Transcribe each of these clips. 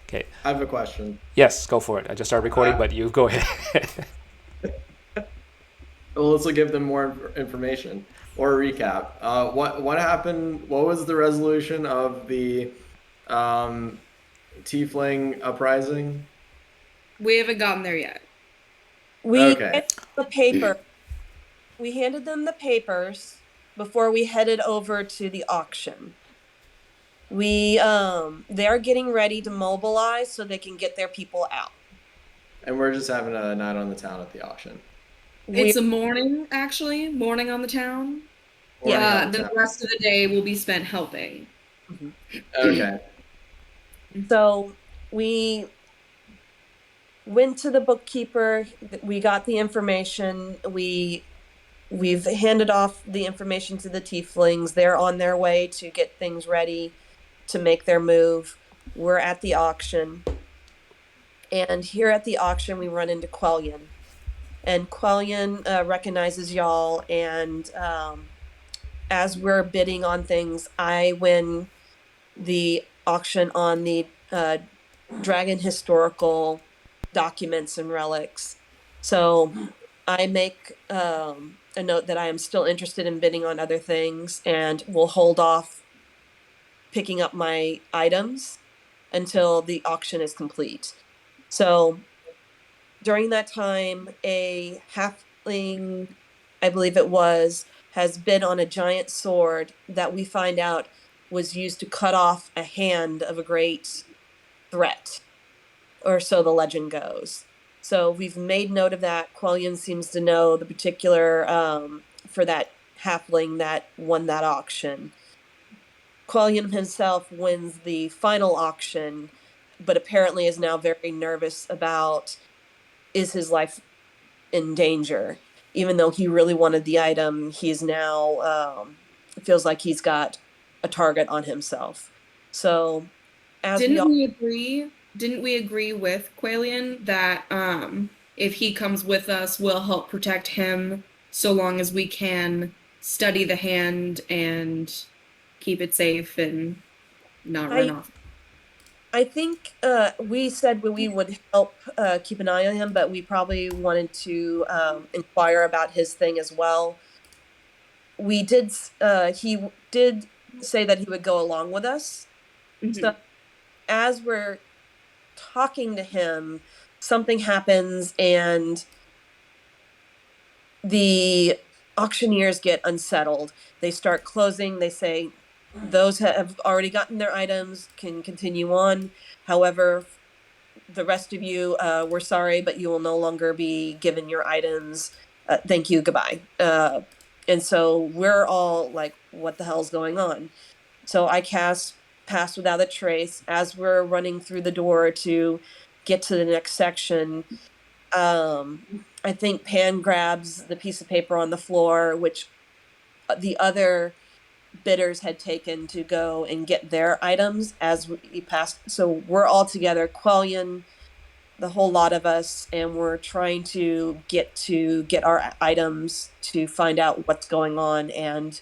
Okay. I have a question. Yes, go for it. I just started recording, Uh, but you go ahead. well, this will give them more information or a recap. What happened? What was the resolution of the um, Tiefling uprising? We haven't gotten there yet. We Okay. handed the paper. We handed them the papers before we headed over to the auction. They're getting ready to mobilize so they can get their people out. And we're just having a night on the town at the auction. We It's a morning, actually, morning on the town. Yeah. Morning on the The town. rest of the day will be spent helping. Mhm. Okay. So we went to the bookkeeper. We got the information. We've handed off the information to the tieflings. They're on their way to get things ready to make their move. We're at the auction. And here at the auction, we run into Quellion. And Quellion recognizes y'all. And as we're bidding on things, I win the auction on the dragon historical documents and relics. So I make a note that I am still interested in bidding on other things and will hold off picking up my items until the auction is complete. So during that time, a halfling, I believe it was, has bid on a giant sword that we find out was used to cut off a hand of a great threat, or so the legend goes. So we've made note of that. Quellion seems to know the particular for that halfling that won that auction. Quellion himself wins the final auction, but apparently is now very nervous about, is his life in danger? Even though he really wanted the item, he's now feels like he's got a target on himself. So as we Didn't all we agree? Didn't we agree with Qualian that if he comes with us, we'll help protect him so long as we can study the hand and keep it safe and not run I off? I think we said we would help keep an eye on him, but we probably wanted to inquire about his thing as well. We did. He did say that he would go along with us. So as we're talking to him, something happens, and the auctioneers get unsettled. They start closing. They say those have already gotten their items can continue on. However, the rest of you, we're sorry, but you will no longer be given your items. Thank you, goodbye. And so we're all like, what the hell's going on? So I cast Pass Without a Trace as we're running through the door to get to the next section. I think Pan grabs the piece of paper on the floor, which the other bidders had taken to go and get their items as we passed. So we're all together, Quellion, the whole lot of us, and we're trying to get our items to find out what's going on and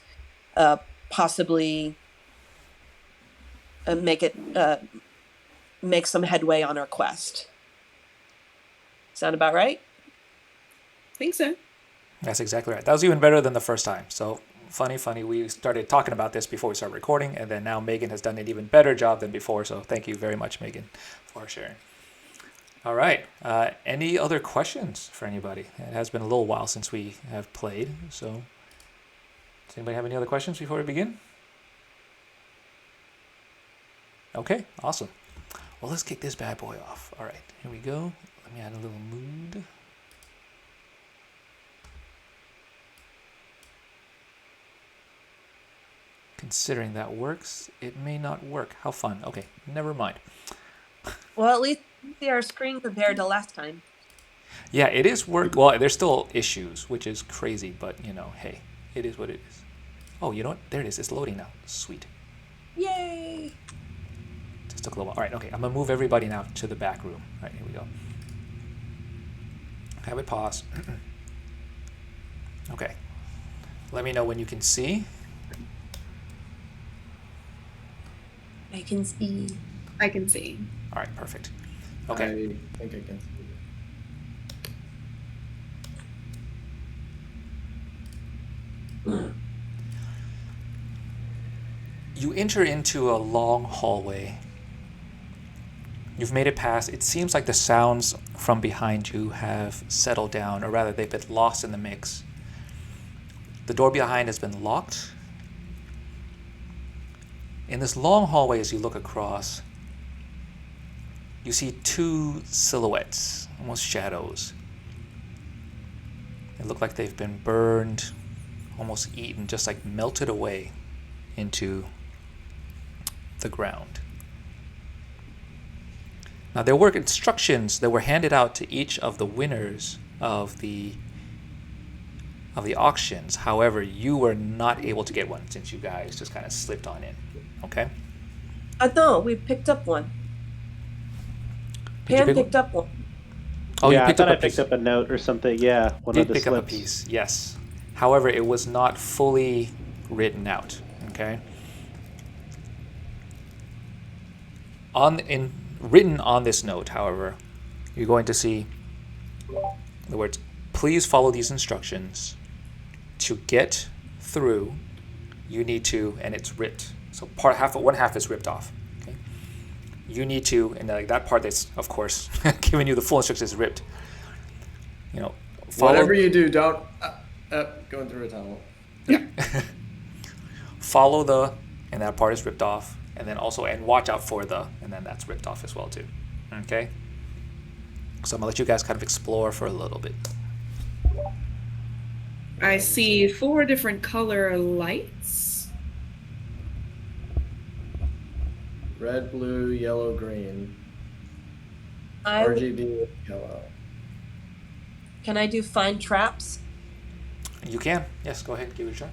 possibly make it make some headway on our quest. Sound about right? Think so. That's exactly right. That was even better than the first time. So funny. We started talking about this before we started recording, and then now Megan has done an even better job than before. So thank you very much, Megan, for sharing. All right. Any other questions for anybody? It has been a little while since we have played. So does anybody have any other questions before we begin? Okay, awesome. Well, let's kick this bad boy off. All right, here we go. Let me add a little mood. Considering that works, it may not work. How fun. Okay, never mind. Well, at least see our screen compared to last time. Yeah, it is work. Well, there's still issues, which is crazy, but hey, it is what it is. Oh, you know what? There it is. It's loading now. Sweet. Yay! Just took a little while. All right, okay. I'm gonna move everybody now to the back room. All right, here we go. Have it pause. Okay. Let me know when you can see. I can see. I can see. All right, perfect. Okay. I think I can. You enter into a long hallway. You've made it past. It seems like the sounds from behind you have settled down, or rather, they've been lost in the mix. The door behind has been locked. In this long hallway, as you look across, you see two silhouettes, almost shadows. They look like they've been burned, almost eaten, just like melted away into the ground. Now, there were instructions that were handed out to each of the winners of the auctions. However, you were not able to get one since you guys just kind of slipped on in. Okay? No, we picked up one. Did you Pan pick picked up one. Oh, yeah, you picked I thought up a I picked piece. up a note or something. Yeah, one Did of the pick slips. up a piece, yes. However, it was not fully written out. Okay? Written on this note, however, you're going to see the words, "Please follow these instructions. To get through, you need to," and it's ripped. So one half is ripped off. Okay? You need to, and like that part that's, of course, giving you the full instructions is ripped. You know, Whatever you do, don't going through a tunnel. Yeah. Follow and that part is ripped off, and then also, and watch out for and then that's ripped off as well too. Okay. So I'm gonna let you guys kind of explore for a little bit. I see 4 different color lights. Red, blue, yellow, green. I RGB yellow. Can I do find traps? You can, yes, go ahead, give it a try.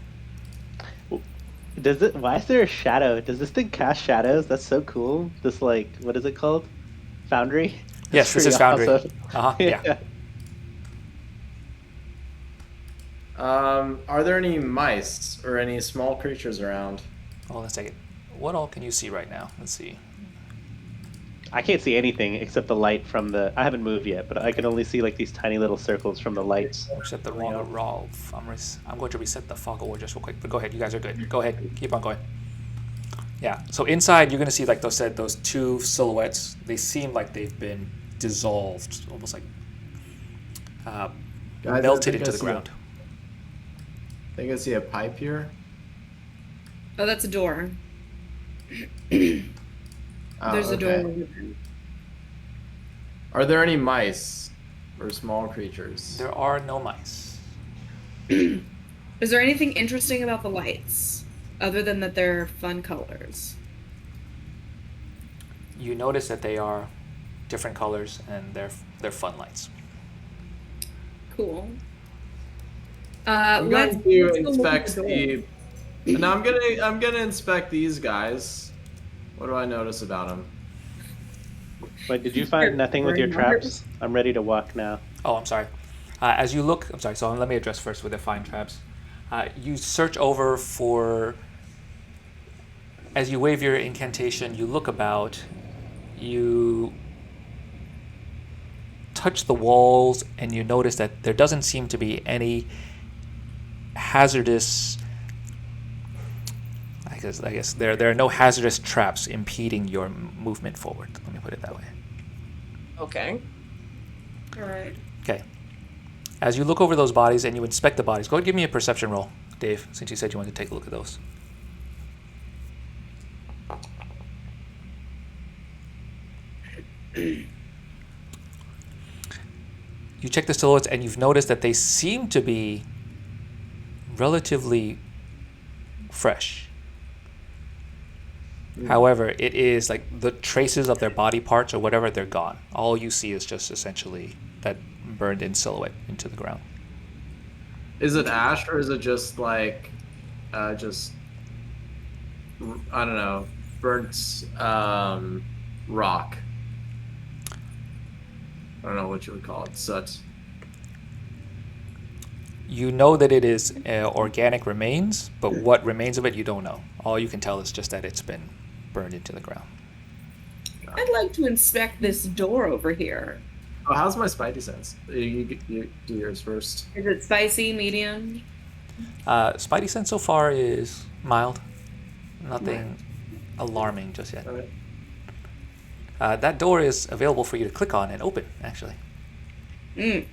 Why is there a shadow? Does this thing cast shadows? That's so cool. This, like, what is it called? Foundry? Yes, this Pretty is Foundry. awesome. Yeah. Are there any mice or any small creatures around? Hold on a second. What all can you see right now? Let's see. I can't see anything except the light from the. I haven't moved yet, but I can only see like these tiny little circles from the lights. Reset the wrong raw. I'm going to reset the fog over just real quick. But go ahead, you guys are good. Go ahead, keep on going. Yeah. So inside, you're gonna see, like those two silhouettes. They seem like they've been dissolved, almost like Guys, melted into the ground. I think I see a pipe here. Oh, that's a door. Oh, There's a door okay. over there. Are there any mice or small creatures? There are no mice. Is there anything interesting about the lights, other than that they're fun colors? You notice that they are different colors and they're fun lights. Cool. I'm Let's going to go look at inspect the door. the. No, I'm gonna inspect these guys. What do I notice about them? Wait, did you find nothing with your traps? I'm ready to walk now. Oh, I'm sorry. As you look, I'm sorry. So let me address first with the fine traps. You search over for. As you wave your incantation, you look about. You touch the walls, and you notice that there doesn't seem to be any hazardous. I guess there are no hazardous traps impeding your movement forward. Let me put it that way. Okay. All right. Okay. As you look over those bodies and you inspect the bodies, go ahead and give me a perception roll, Dave, since you said you wanted to take a look at those. You check the silhouettes and you've noticed that they seem to be relatively fresh. However, it is like the traces of their body parts or whatever, they're gone. All you see is just essentially that burned in silhouette into the ground. Is it ash or is it just like, just I don't know, burnt rock? I don't know what you would call it. Soot. You know that it is organic remains, but what remains of it, you don't know. All you can tell is just that it's been burned into the ground. I'd like to inspect this door over here. Oh, how's my spidey sense? You do yours first. Is it spicy, medium? Spidey sense so far is mild. Nothing alarming just yet. All right. That door is available for you to click on and open, actually.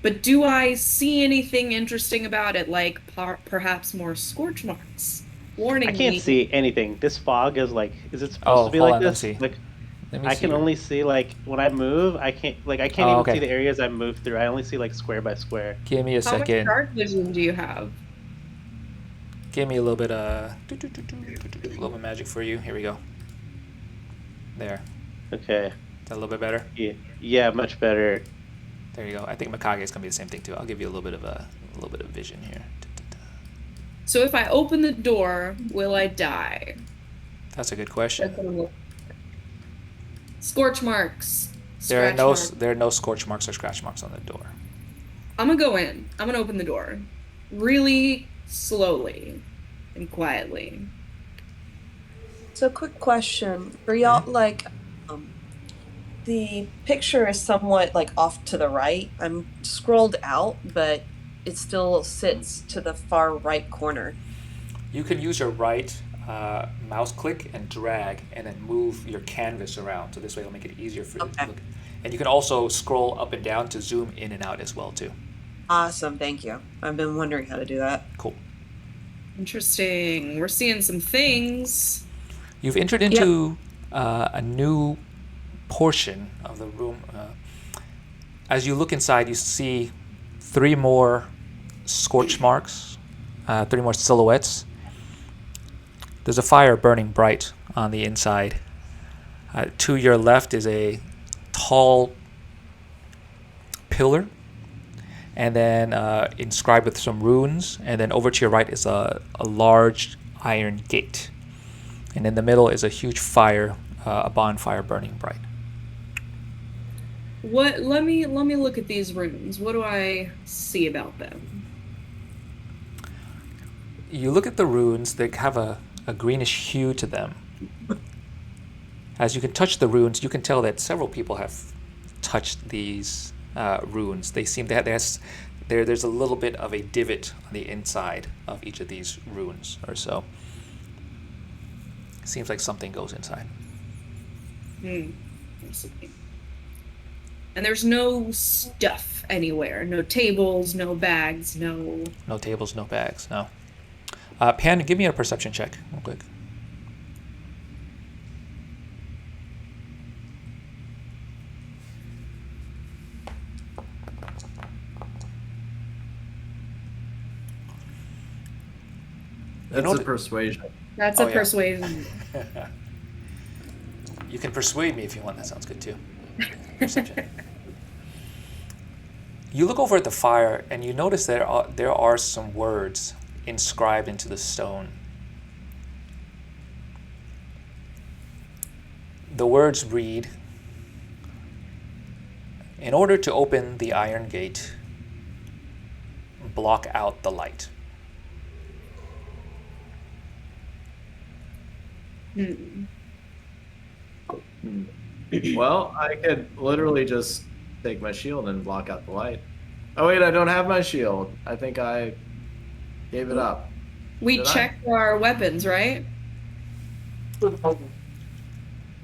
But do I see anything interesting about it, like perhaps more scorch marks? Warning I can't me. see anything. This fog is like, is it supposed Oh, to be hold like on, let me this? see. Like, Let me I see can here. only see like when I move, I can't even okay. see the areas I move through. I only see like square by square. Give me a How much second. dark vision do you have? Give me a little bit of a little bit of magic for you. Here we go. There. Okay. Is that a little bit better? Yeah, much better. There you go. I think Mikage is gonna be the same thing too. I'll give you a little bit of vision here. So if I open the door, will I die? That's a good That's question. what I'm looking for. Scorch marks. There are Scratch no marks. there are no scorch marks or scratch marks on the door. I'm gonna go in. I'm gonna open the door. Really slowly and quietly. So, quick question for y'all. Like, the picture is somewhat like off to the right. I'm scrolled out, but it still sits to the far right corner. You can use your right mouse click and drag, and then move your canvas around. So this way, it'll make it easier for you to Okay. look. And you can also scroll up and down to zoom in and out as well too. Awesome, thank you. I've been wondering how to do that. Cool. Interesting. We're seeing some things. You've entered into a new portion of the room. As you look inside, you see 3 more scorch marks, 3 more silhouettes. There's a fire burning bright on the inside. To your left is a tall pillar, and then inscribed with some runes. And then over to your right is a large iron gate. And in the middle is a huge fire, a bonfire burning bright. What? Let me look at these runes. What do I see about them? You look at the runes, they have a greenish hue to them. As you can touch the runes, you can tell that several people have touched these runes. They seem to have, there's a little bit of a divot on the inside of each of these runes or so. Seems like something goes inside. I see. And there's no stuff anywhere. No tables, no bags, no... No tables, no bags, no. Pan, give me a perception check real quick. That's know a th- persuasion. That's Oh, a yeah. persuasion. You can persuade me if you want. That sounds good too. Perception. You look over at the fire and you notice there are some words inscribed into the stone. The words read, "In order to open the iron gate, block out the light." Well, I could literally just take my shield and block out the light. Oh wait, I don't have my shield. I think I gave it up. We Did I? checked our weapons, right?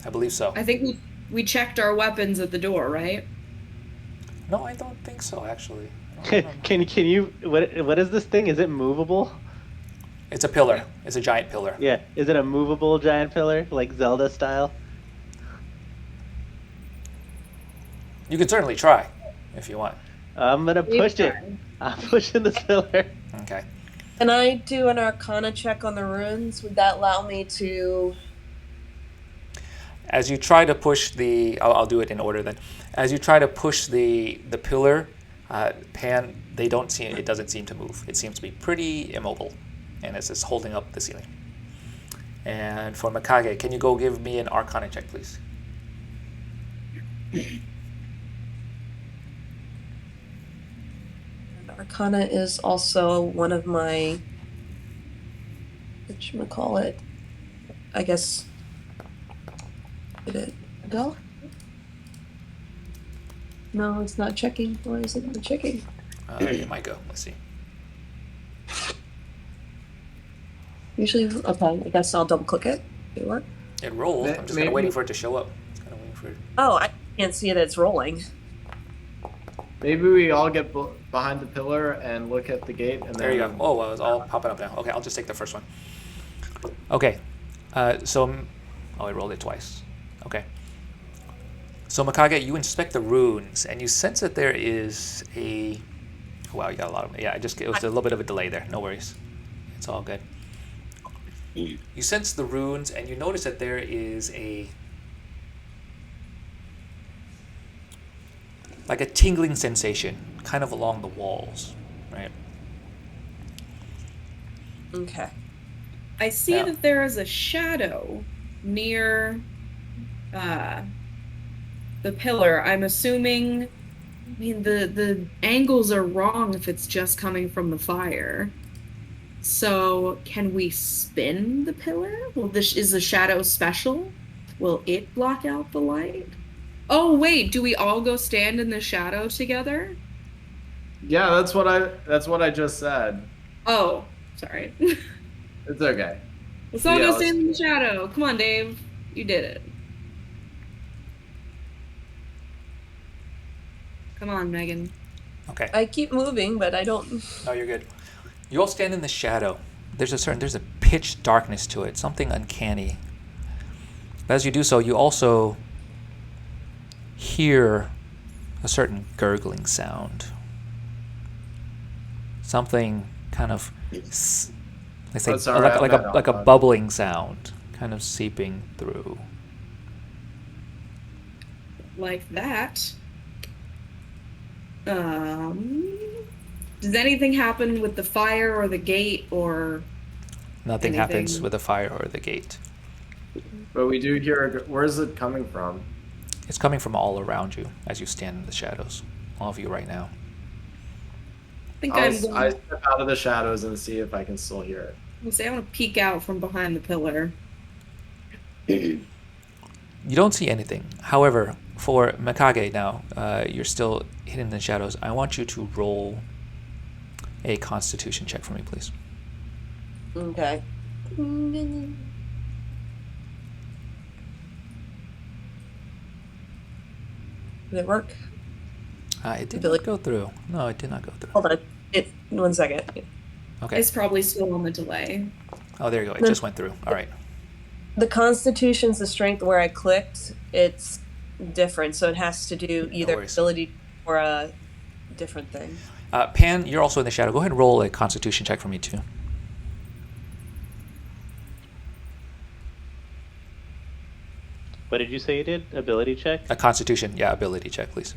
I believe so. I think we checked our weapons at the door, right? No, I don't think so, actually. I don't remember. Can you what is this thing? Is it movable? It's a pillar. It's a giant pillar. Yeah. Is it a movable giant pillar like Zelda style? You can certainly try if you want. I'm gonna push it. tried. I'm pushing this pillar. Okay. Can I do an Arcana check on the runes? Would that allow me to? As you try to push I'll do it in order then. As you try to push the pillar, Pan, it doesn't seem to move. It seems to be pretty immobile, and it's just holding up the ceiling. And for Mikage, can you go give me an Arcana check, please? Arcana is also one of my, whatchamacallit, I guess, did it go? No, it's not checking. Why is it not checking? It might go. Let's see. Usually, okay, I guess I'll double click it. Do what? It rolled. I'm just kind of Maybe- waiting for it to show up. Just kind of waiting for it. Oh, I can't see that it's rolling. Maybe we all get behind the pillar and look at the gate, and There you then go. Oh, well, it's all popping up now. Okay, I'll just take the first one. Okay, oh, I rolled it twice. Okay. So Mikage, you inspect the runes, and you sense that there is a. Wow, you got a lot of. Yeah, it was a little bit of a delay there. No worries, it's all good. You sense the runes, and you notice that there is like a tingling sensation, kind of along the walls, right? Okay. I see Yeah. that there is a shadow near the pillar. I'm assuming, I mean, the angles are wrong if it's just coming from the fire. So, can we spin the pillar? Is the shadow special? Will it block out the light? Oh, wait, do we all go stand in the shadow together? yeah, that's what I just said. Oh, sorry. It's okay. Let's all Yeah, go let's- stand in the shadow. Come on, Dave. You did it. Come on, Megan. Okay. I keep moving, but I don't. No, you're good. You all stand in the shadow. There's a pitch darkness to it, something uncanny. But as you do so, you also hear a certain gurgling sound. Something kind of, let's say, Oh, sorry, I'm not like a on. bubbling sound, kind of seeping through. Like that. Does anything happen with the fire or the gate or Nothing happens Anything- with the fire or the gate. But we do hear. Where is it coming from? It's coming from all around you as you stand in the shadows. All of you right now. I think I I'm going step out of the shadows and see if I can still hear it. to say I want to peek out from behind the pillar. You don't see anything. However, for Mikage now, you're still hidden in the shadows. I want you to roll a Constitution check for me, please. Okay. Did it work? It did Ability- not go through. No, it did not go through. Hold on. 1 second. Okay. It's probably still on the delay. Oh, there you go. It No. just went through. All right. The Constitution's the strength where I clicked. It's different, so it has to do either worries. ability or a different thing. Pan, you're also in the shadow. Go ahead and roll a Constitution check for me, too. What did you say you did? Ability check? A Constitution, yeah, ability check, please.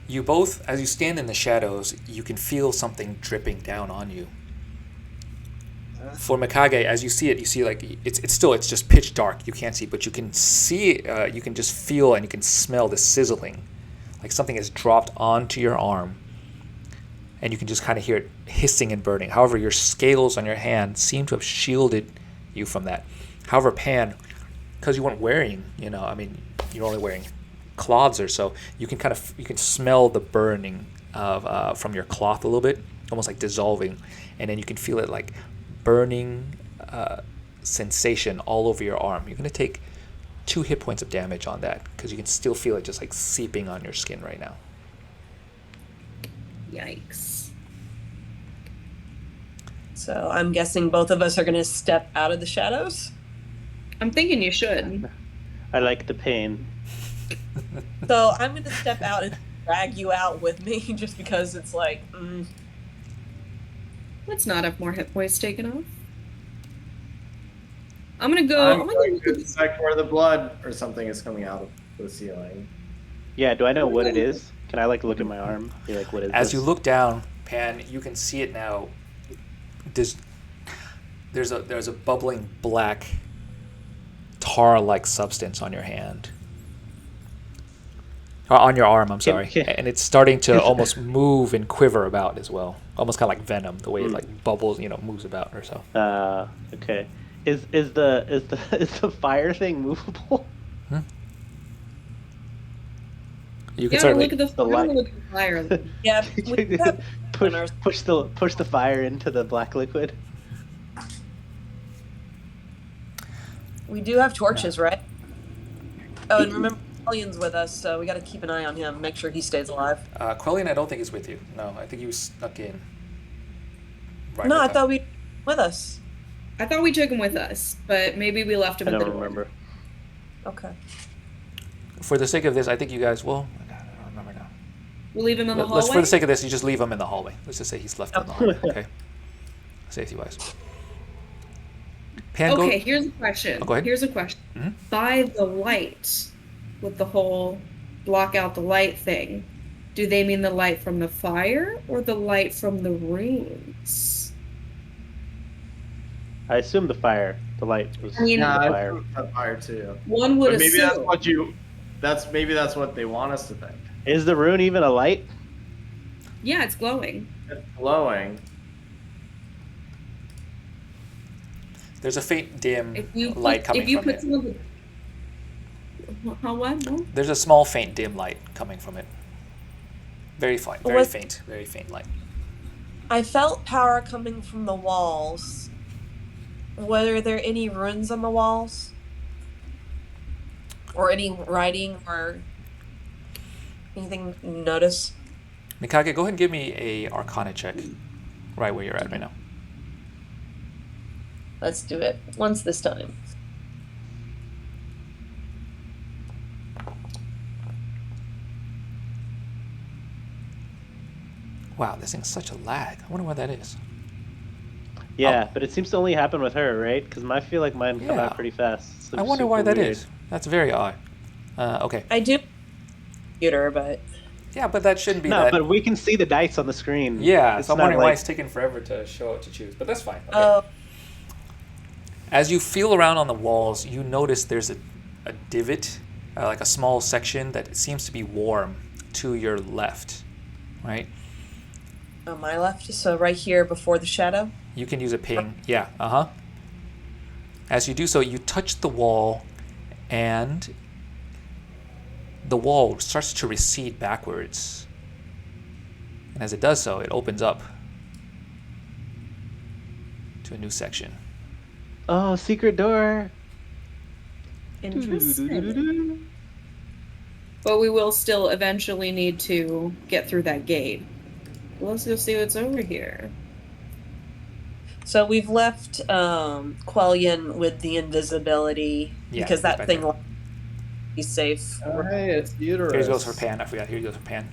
You both, as you stand in the shadows, you can feel something dripping down on you. For Mikage, as you see it, you see like it's just pitch dark. You can't see, but you can see, you can just feel and you can smell the sizzling, like something has dropped onto your arm, and you can just kind of hear it hissing and burning. However, your scales on your hand seem to have shielded you from that. However, Pan, because you weren't wearing, I mean, you're only wearing cloths or so, you can smell the burning of from your cloth a little bit, almost like dissolving, and then you can feel it like burning sensation all over your arm. You're going to take 2 hit points of damage on that because you can still feel it just like seeping on your skin right now. Yikes. So I'm guessing both of us are going to step out of the shadows. I'm thinking you should. I like the pain. So I'm going to step out and drag you out with me just because it's like, Let's not have more hit points taken off. I'm gonna go. I'm going to inspect where the blood or something is coming out of the ceiling. Yeah, do I know what it is? Can I look at my arm? Be like, what is As this? you look down, Pan, you can see it now. There's a bubbling black tar-like substance on your hand. On your arm, I'm sorry. And it's starting to almost move and quiver about as well. Almost kind of like venom, the way it like bubbles, moves about or so. Okay. is the fire thing movable? You can Yeah, certainly. look at the The light. look at the fire. Yeah, we do have push on our- push the fire into the black liquid. we do have torches, right? Oh, and remember, Alien's with us, so we got to keep an eye on him. Make sure he stays alive. Quellian, I don't think is with you. No, I think you snuck in. Right No, with I them. thought we with us. I thought we took him with us, but maybe we left him I at the don't door. remember. Okay. For the sake of this, I think you guys will. I don't remember now. We'll leave him in the Let's, hallway. for the sake of this, you just leave him in the hallway. Let's just say he's left in the hallway. Okay. Safety wise. Pan, Okay, go. here's a question. Oh, go ahead. Here's a question. Mhm. By the light, with the whole block out the light thing, do they mean the light from the fire or the light from the runes? I assume the fire. The light was I mean- the Yeah, I fire. think that's fire too. One would But maybe that's assume. what that's what they want us to think. Is the rune even a light? Yeah, it's glowing. It's glowing. There's a faint dim If you light put, coming if you from put it. some of the how what? No? There's a small faint dim light coming from it. Very faint, very What- faint, very faint light. I felt power coming from the walls. Were there any runes on the walls? Or any writing or anything you notice? Mikage, go ahead and give me a Arcana check, right where you're at right now. Let's do it once this time. Wow, this thing's such a lag. I wonder why that is. Yeah, but it seems to only happen with her, right? Because I feel like mine come Yeah. out pretty fast. So I wonder super why that weird. is. That's very odd. Okay. I do computer, but Yeah, but that shouldn't be No, that. but we can see the dice on the screen. Yeah, It's so I'm not wondering why like- it's taking forever to show it to choose. But that's fine. Okay. oh, As you feel around on the walls, you notice there's a divot, like a small section that seems to be warm to your left, right? on my left, so right here before the shadow. You can use a ping. Yeah, uh-huh. As you do so, you touch the wall, and the wall starts to recede backwards. And as it does so, it opens up to a new section. Oh, secret door. Interesting. But we will still eventually need to get through that gate. Let's go see what's over here. So we've left Quellian with the invisibility Yeah, because that back thing there. will be safe. Hey, it's uterus. Here goes for Pan. I forgot. Here goes for Pan.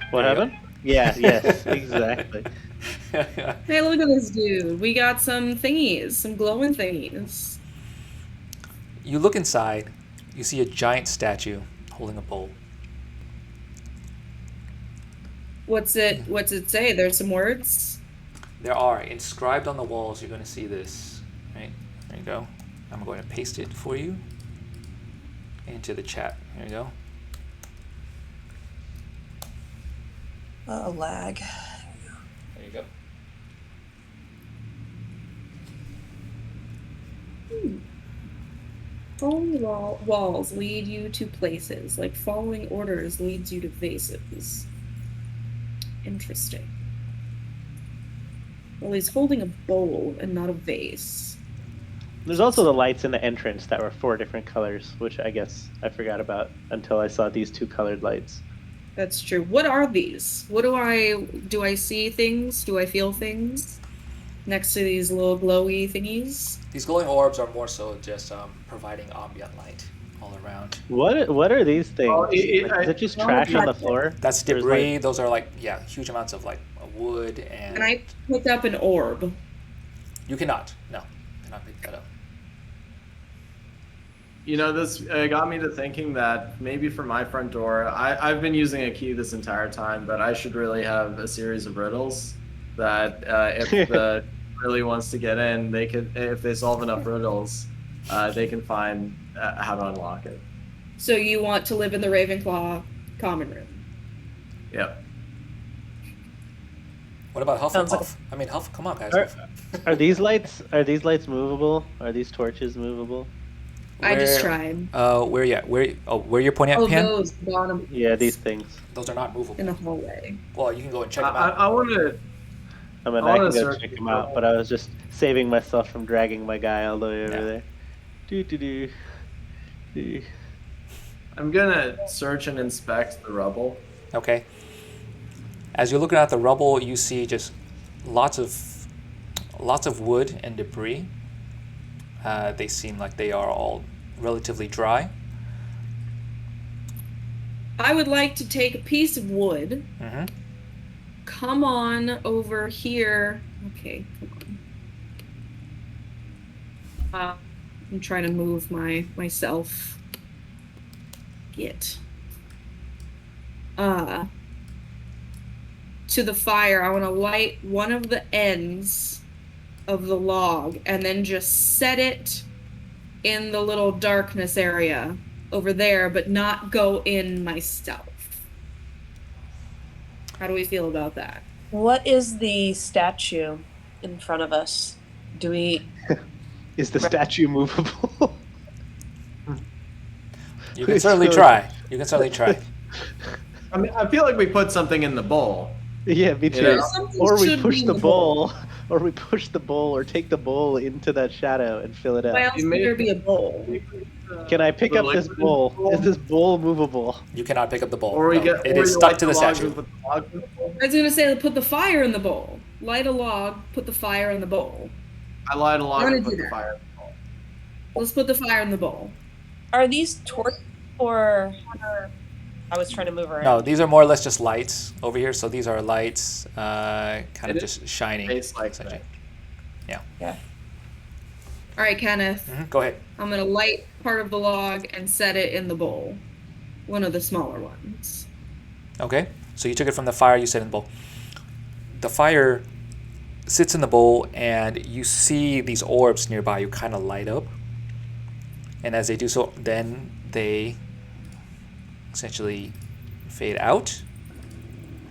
What There you happened? Yeah, yes, exactly. Hey, look at this dude. We got some thingies, some glowing thingies. You look inside. You see a giant statue holding a bowl. What's it say? There's some words. There are inscribed on the walls. You're going to see this, right? There you go. I'm going to paste it for you into the chat. There you go. Lag. There you go. Following walls lead you to places, like following orders leads you to vases. Interesting. Well, he's holding a bowl and not a vase. There's also the lights in the entrance that were 4 different colors, which I guess I forgot about until I saw these 2 colored lights. That's true. What are these? What do I see things? Do I feel things? Next to these little glowy thingies? These glowing orbs are more so just providing ambient light all around. What are these things? Well, Like, is it just trash on the floor? That's There's, debris. like- Those are like, yeah, huge amounts of like wood and. Can I pick up an orb? You cannot. No, cannot pick that up. You know, this got me to thinking that maybe for my front door, I've been using a key this entire time, but I should really have a series of riddles that if the really wants to get in, they could, if they solve enough riddles, they can find how to unlock it. So you want to live in the Ravenclaw common room? Yep. What about Huff and Sounds like Puff? I mean, Huff. Come on, guys. Are these lights movable? Are these torches movable? I just tried. Where? Yeah. Where? Oh, where you're pointing at, Oh, Pan? those bottom. Yeah, these things. Those are not movable. in the hallway. Well, you can go and check them I, out. I want to. I mean, I I wanna can go search check the them out, rubble. but I was just saving myself from dragging my guy all the way over Yeah. there. Do do do. Do. I'm gonna search and inspect the rubble. Okay. As you're looking at the rubble, you see just lots of wood and debris. They seem like they are all relatively dry. I would like to take a piece of wood. Mm-hmm. Come on over here. Okay, come on. I'm trying to move myself. Get. To the fire. I want to light one of the ends of the log and then just set it in the little darkness area over there, but not go in myself. How do we feel about that? What is the statue in front of us? Do we? Is the statue movable? You can It's certainly so- try. You can certainly try. I mean, I feel like we put something in the bowl. Yeah, me too. Yeah. Something Or we should push be the in bowl, or we push the bowl, or take the bowl into that shadow and fill it Why up. else You would there made- be a bowl? Can I pick The up this liquid in bowl? the bowl? Is this bowl movable? You cannot pick up the bowl. Or we No, get. it or is you stuck light to the logs statue. and put the logs in the bowl. I was gonna say put the fire in the bowl. Light a log, put the fire in the bowl. I light a log I'm and gonna put do the that. fire in the bowl. Let's put the fire in the bowl. Are these torches or? I was trying to move around. No, these are more or less just lights over here. So these are lights, kind of It just shining. Tastes like essentially. that. Yeah. All right, Kenneth. Go ahead. I'm gonna light part of the log and set it in the bowl. One of the smaller ones. Okay. So you took it from the fire. You set it in the bowl. The fire sits in the bowl, and you see these orbs nearby. You kind of light up, and as they do so, then they essentially fade out,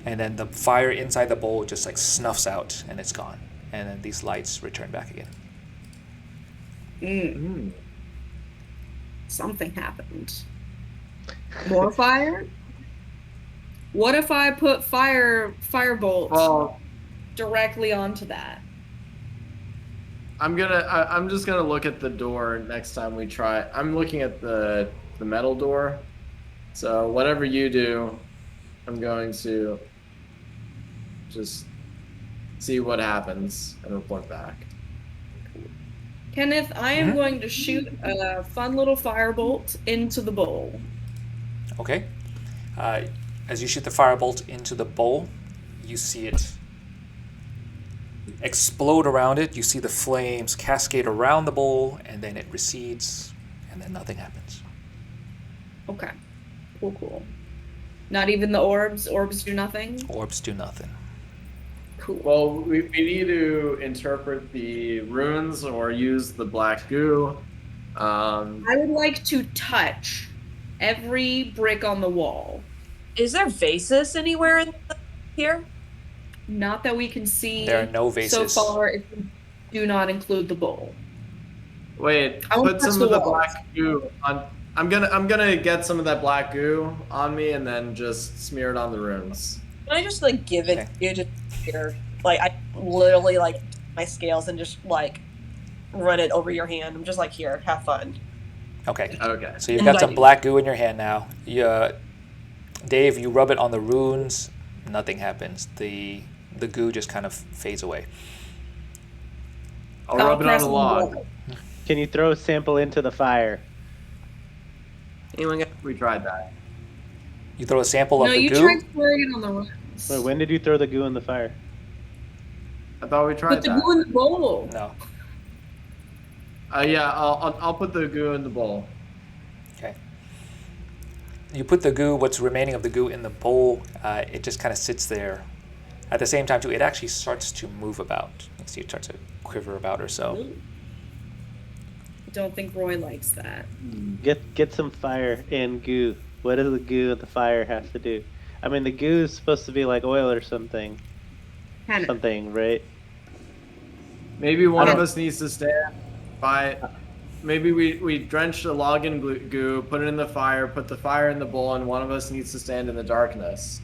and then the fire inside the bowl just like snuffs out, and it's gone. And then these lights return back again. Something happened. More fire? What if I put firebolt Well, directly onto that? I'm just gonna look at the door next time we try. I'm looking at the metal door. So whatever you do, I'm going to just see what happens and report back. Kenneth, I am going to shoot a fun little firebolt into the bowl. Okay. As you shoot the firebolt into the bowl, you see it explode around it. You see the flames cascade around the bowl, and then it recedes, and then nothing happens. Okay. Cool. Not even the orbs? Orbs do nothing? Orbs do nothing. Cool. Well, we need to interpret the runes or use the black goo. I would like to touch every brick on the wall. Is there vases anywhere in here? Not that we can see There are no vases. so far if we do not include the bowl. Wait, I won't put touch some the of the walls. black goo on. I'm gonna get some of that black goo on me and then just smear it on the runes. Can I just like give it Okay. to you just here? Like I literally like my scales and just like run it over your hand. I'm just like, here, have fun. Okay. Okay. So you've And got I some do. black goo in your hand now. Dave, you rub it on the runes. Nothing happens. The goo just kind of fades away. I'll rub it on press the the log. wall. Can you throw a sample into the fire? Anyone got? We tried that. You throw a sample of No, the you goo. tried pouring it on the runes. Wait, when did you throw the goo in the fire? I thought we tried Put the that. goo in the bowl. No. Yeah, I'll put the goo in the bowl. Okay. You put the goo, what's remaining of the goo, in the bowl. It just kind of sits there. At the same time, too, it actually starts to move about. You can see it starts to quiver about or so. I don't think Roy likes that. Get some fire and goo. What does the goo and the fire have to do? I mean, the goo is supposed to be like oil or something. Kenneth. something, right? Maybe one of Yeah. us needs to stand by. Maybe we drench the log in goo, put it in the fire, put the fire in the bowl, and one of us needs to stand in the darkness.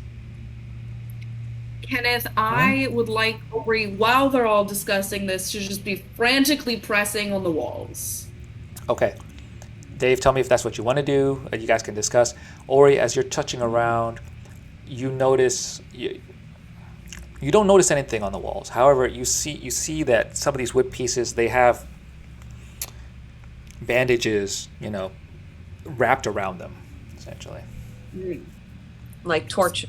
Kenneth, I would like Ori, while they're all discussing this, to just be frantically pressing on the walls. Okay. Dave, tell me if that's what you want to do. You guys can discuss. Ori, as you're touching around, you notice you don't notice anything on the walls. However, you see that some of these wood pieces, they have bandages, wrapped around them, essentially. Like torch,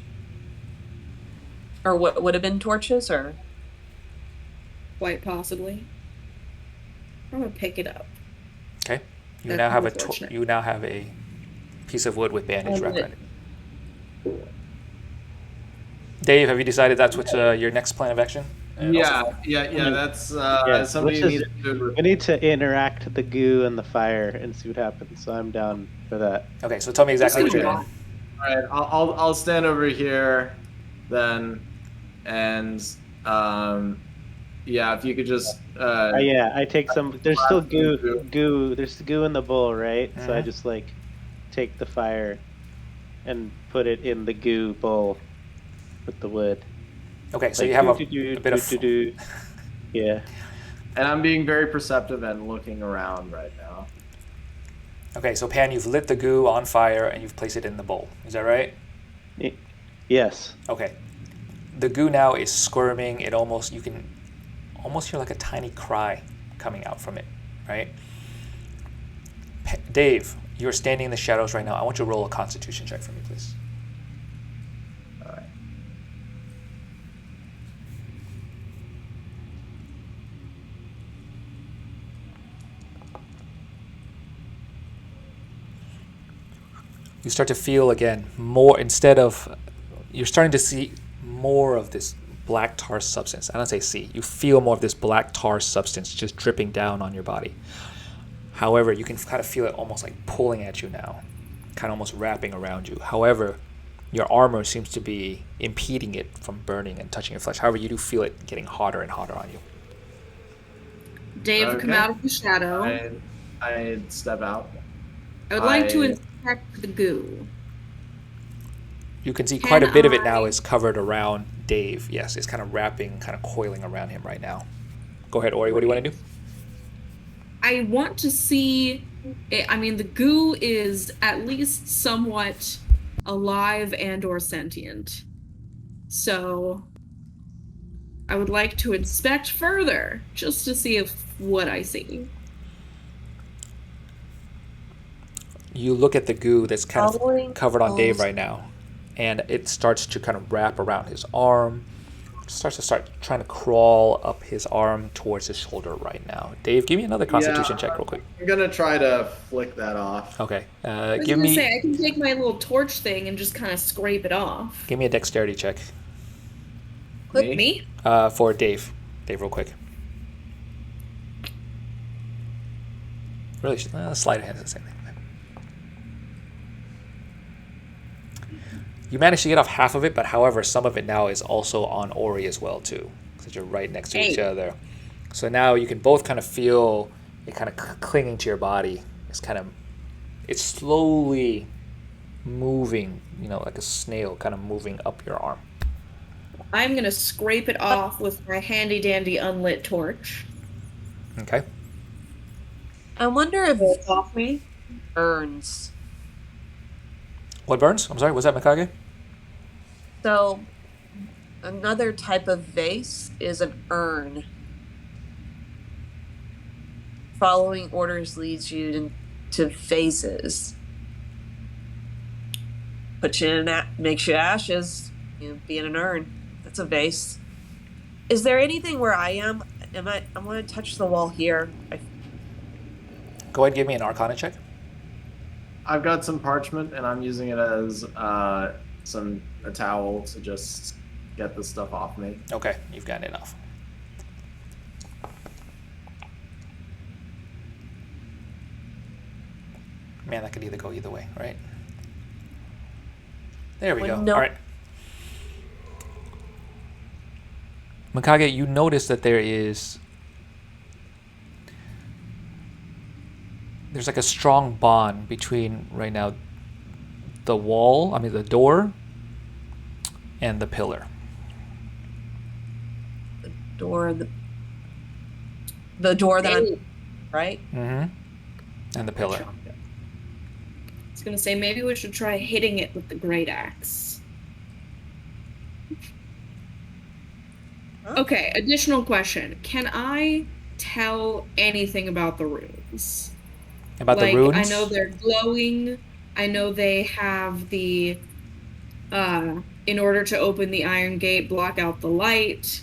or what would have been torches, or Quite possibly. I'm gonna pick it up. Okay. You That's now have unfortunate. you now have a piece of wood with bandage wrapped around it. Dave, have you decided that's what's your next plan of action? And also- Yeah. That's Yeah, somebody which is- needs to do. We need to interact the goo and the fire and see what happens. So I'm down for that. Okay, so tell me exactly what Just you're gonna doing. All right, I'll stand over here, then, and yeah, if you could just Yeah, I take some. There's still Goo. goo. There's goo in the bowl, right? So I Mhm. just take the fire and put it in the goo bowl with the wood. Okay, so you have a bit of Yeah. and I'm being very perceptive and looking around right now. Okay, so Pan, you've lit the goo on fire and you've placed it in the bowl. Is that right? Yes. Okay. The goo now is squirming. You can almost hear like a tiny cry coming out from it, right? Dave, you're standing in the shadows right now. I want you to roll a Constitution check for me, please. All right. You start to feel again you're starting to see more of this black tar substance. I don't say see, you feel more of this black tar substance just dripping down on your body. However, you can kind of feel it almost like pulling at you now, kind of almost wrapping around you. However, your armor seems to be impeding it from burning and touching your flesh. However, you do feel it getting hotter and hotter on you. Dave, come Okay. out of the shadow. I step out. I would like to I- inspect the goo. You can see quite a bit of it now I- is covered around Dave. Yes, it's kind of wrapping, kind of coiling around him right now. Go ahead, Ori. What do you want to do? I want to see. I mean, the goo is at least somewhat alive and/or sentient. So, I would like to inspect further, just to see if what I see. You look at the goo that's kind Following of covered on Dave those- right now, and it starts to kind of wrap around his arm. Starts trying to crawl up his arm towards his shoulder right now. Dave, give me another Constitution check real quick. I'm gonna try to flick that off. Okay, I was give gonna me say I can take my little torch thing and just kind of scrape it off. a Dexterity check Click me. for Dave. Dave, real quick. Really, sleight of hand is the same thing. You managed to get off half of it, but however, some of it now is also on Ori as well too, because you're right next to each Hey. other. So now you can both kind of feel it kind of clinging to your body. It's slowly moving, like a snail, kind of moving up your arm. I'm gonna scrape it off with my handy dandy unlit torch. Okay. I wonder if It's off me. burns. What burns? I'm sorry. Was that Mikage? So, another type of vase is an urn. Following orders leads you to phases. Put you in makes you ashes. Be in an urn. That's a vase. Is there anything where I am? I want to touch the wall here. Go ahead and give me an Arcana check. I've got some parchment, and I'm using it as a towel to just get the stuff off me. Okay, you've gotten it off. Man, that could either go either way, right? There we go. No. All right. Mikage, you notice that there's like a strong bond between right now the door, and the pillar. Door, the door that I'm, right? Mm-hmm. And the pillar. I was gonna say maybe we should try hitting it with the great axe. Huh? Okay, additional question. Can I tell anything about the runes? About the Like, runes? I know they're glowing. I know they have the in order to open the iron gate, block out the light.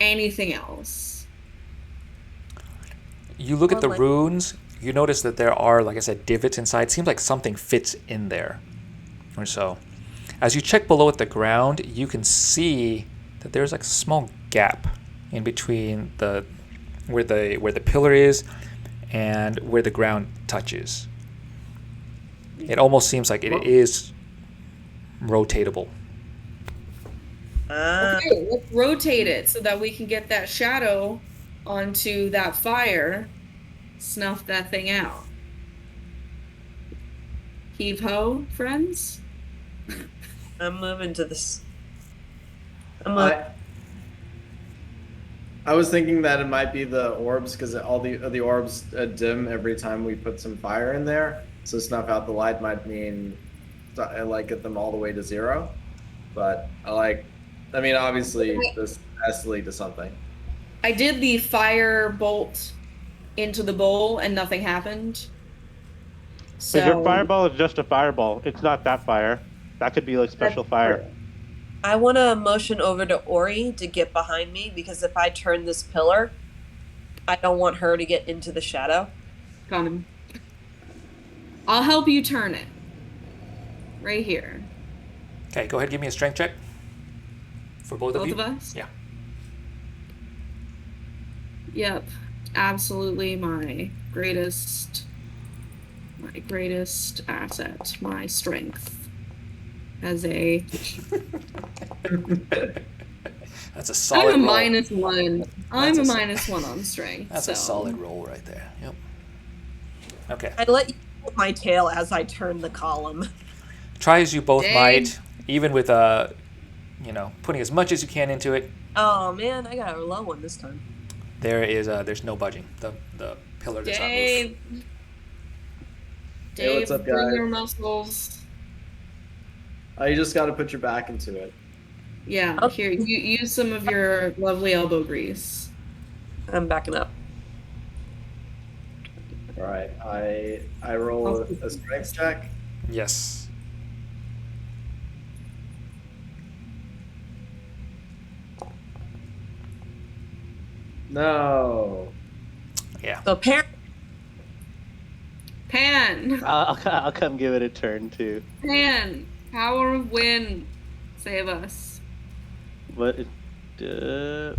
Anything else? You look at the Or like- runes, you notice that there are, like I said, divots inside. Seems like something fits in there or so. As you check below at the ground, you can see that there's like a small gap in between where the pillar is and where the ground touches. It almost seems like it is rotatable. Okay, let's rotate it so that we can get that shadow onto that fire, snuff that thing out. Heave ho, friends. I'm moving to this. I was thinking that it might be the orbs because all the orbs dim every time we put some fire in there. So snuff out the light might mean like get them all the way to 0. But I mean, obviously this has to lead to something. I did the fire bolt into the bowl and nothing happened. So But your fireball is just a fireball. It's not that fire. That could be like special fire. I want to motion over to Ori to get behind me because if I turn this pillar, I don't want her to get into the shadow. coming. I'll help you turn it. Right here. Okay, go ahead, give me a strength check. For both of Both you? of us? Yeah. Yep. Absolutely my greatest asset, my strength. As a That's a solid I'm a roll. -1. I'm a -1 on strength. That's so. a solid roll right there. Yep. Okay. I let you pull my tail as I turn the column. Try as you both Dang. might, even with putting as much as you can into it. Oh man, I got a low one this time. There's no budging. The pillar does not move. Dave. Hey, what's up, bring guys? your muscles. You just got to put your back into it. Yeah, Oh. here, you use some of your lovely elbow grease. I'm backing up. All right, I roll a strength check. Yes. No. Yeah. So Pan! I'll come give it a turn too. Pan! Power of wind. Save us. But I don't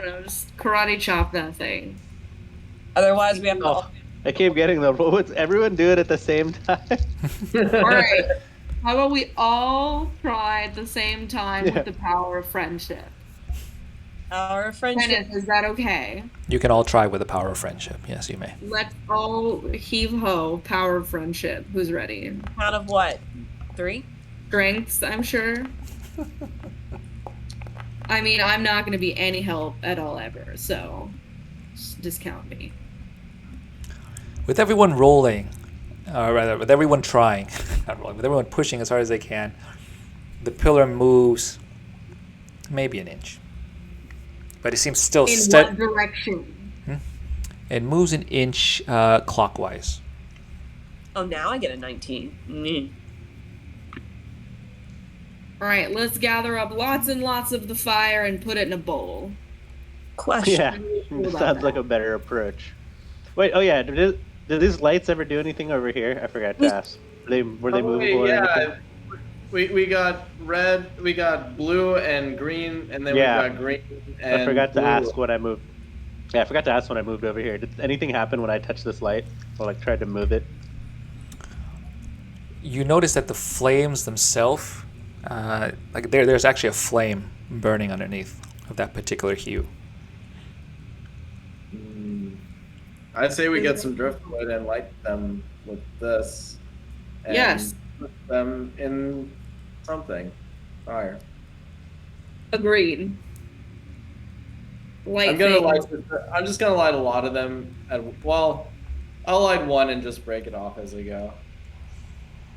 know, just karate chop that thing. otherwise we have to. Oh, I keep getting them. What's everyone do it at the same time? Alright. How about we all try at the same time Yeah. with the power of friendship? Our friendship. Kenneth, is that okay? You can all try with the power of friendship. Yes, you may. Let's all heave ho, power of friendship. Who's ready? Out of what? 3? Strengths, I'm sure. I mean, I'm not going to be any help at all ever, so just discount me. With everyone rolling, or rather, with everyone trying, not rolling, with everyone pushing as hard as they can, the pillar moves maybe an inch. But it seems still In steady. what direction? It moves an inch clockwise. Oh, now I get a 19. Mm. All right, let's gather up lots and lots of the fire and put it in a bowl. Question. Yeah, Cool about sounds like that. a better approach. Wait, oh yeah, did these lights ever do anything over here? I forgot to ask. Were they movable or anything? We got red, we got blue and green, and then Yeah. we got green and I forgot to blue. ask when I moved. Yeah, I forgot to ask when I moved over here. Did anything happen when I touched this light or like tried to move it? You notice that the flames themselves, there's actually a flame burning underneath. of that particular hue. I'd say we get some driftwood and light them with this. And Yes. put them in something. Fire. Agreed. Light I'm gonna light. things. I'm just gonna light a lot of them. Well, I'll light one and just break it off as we go.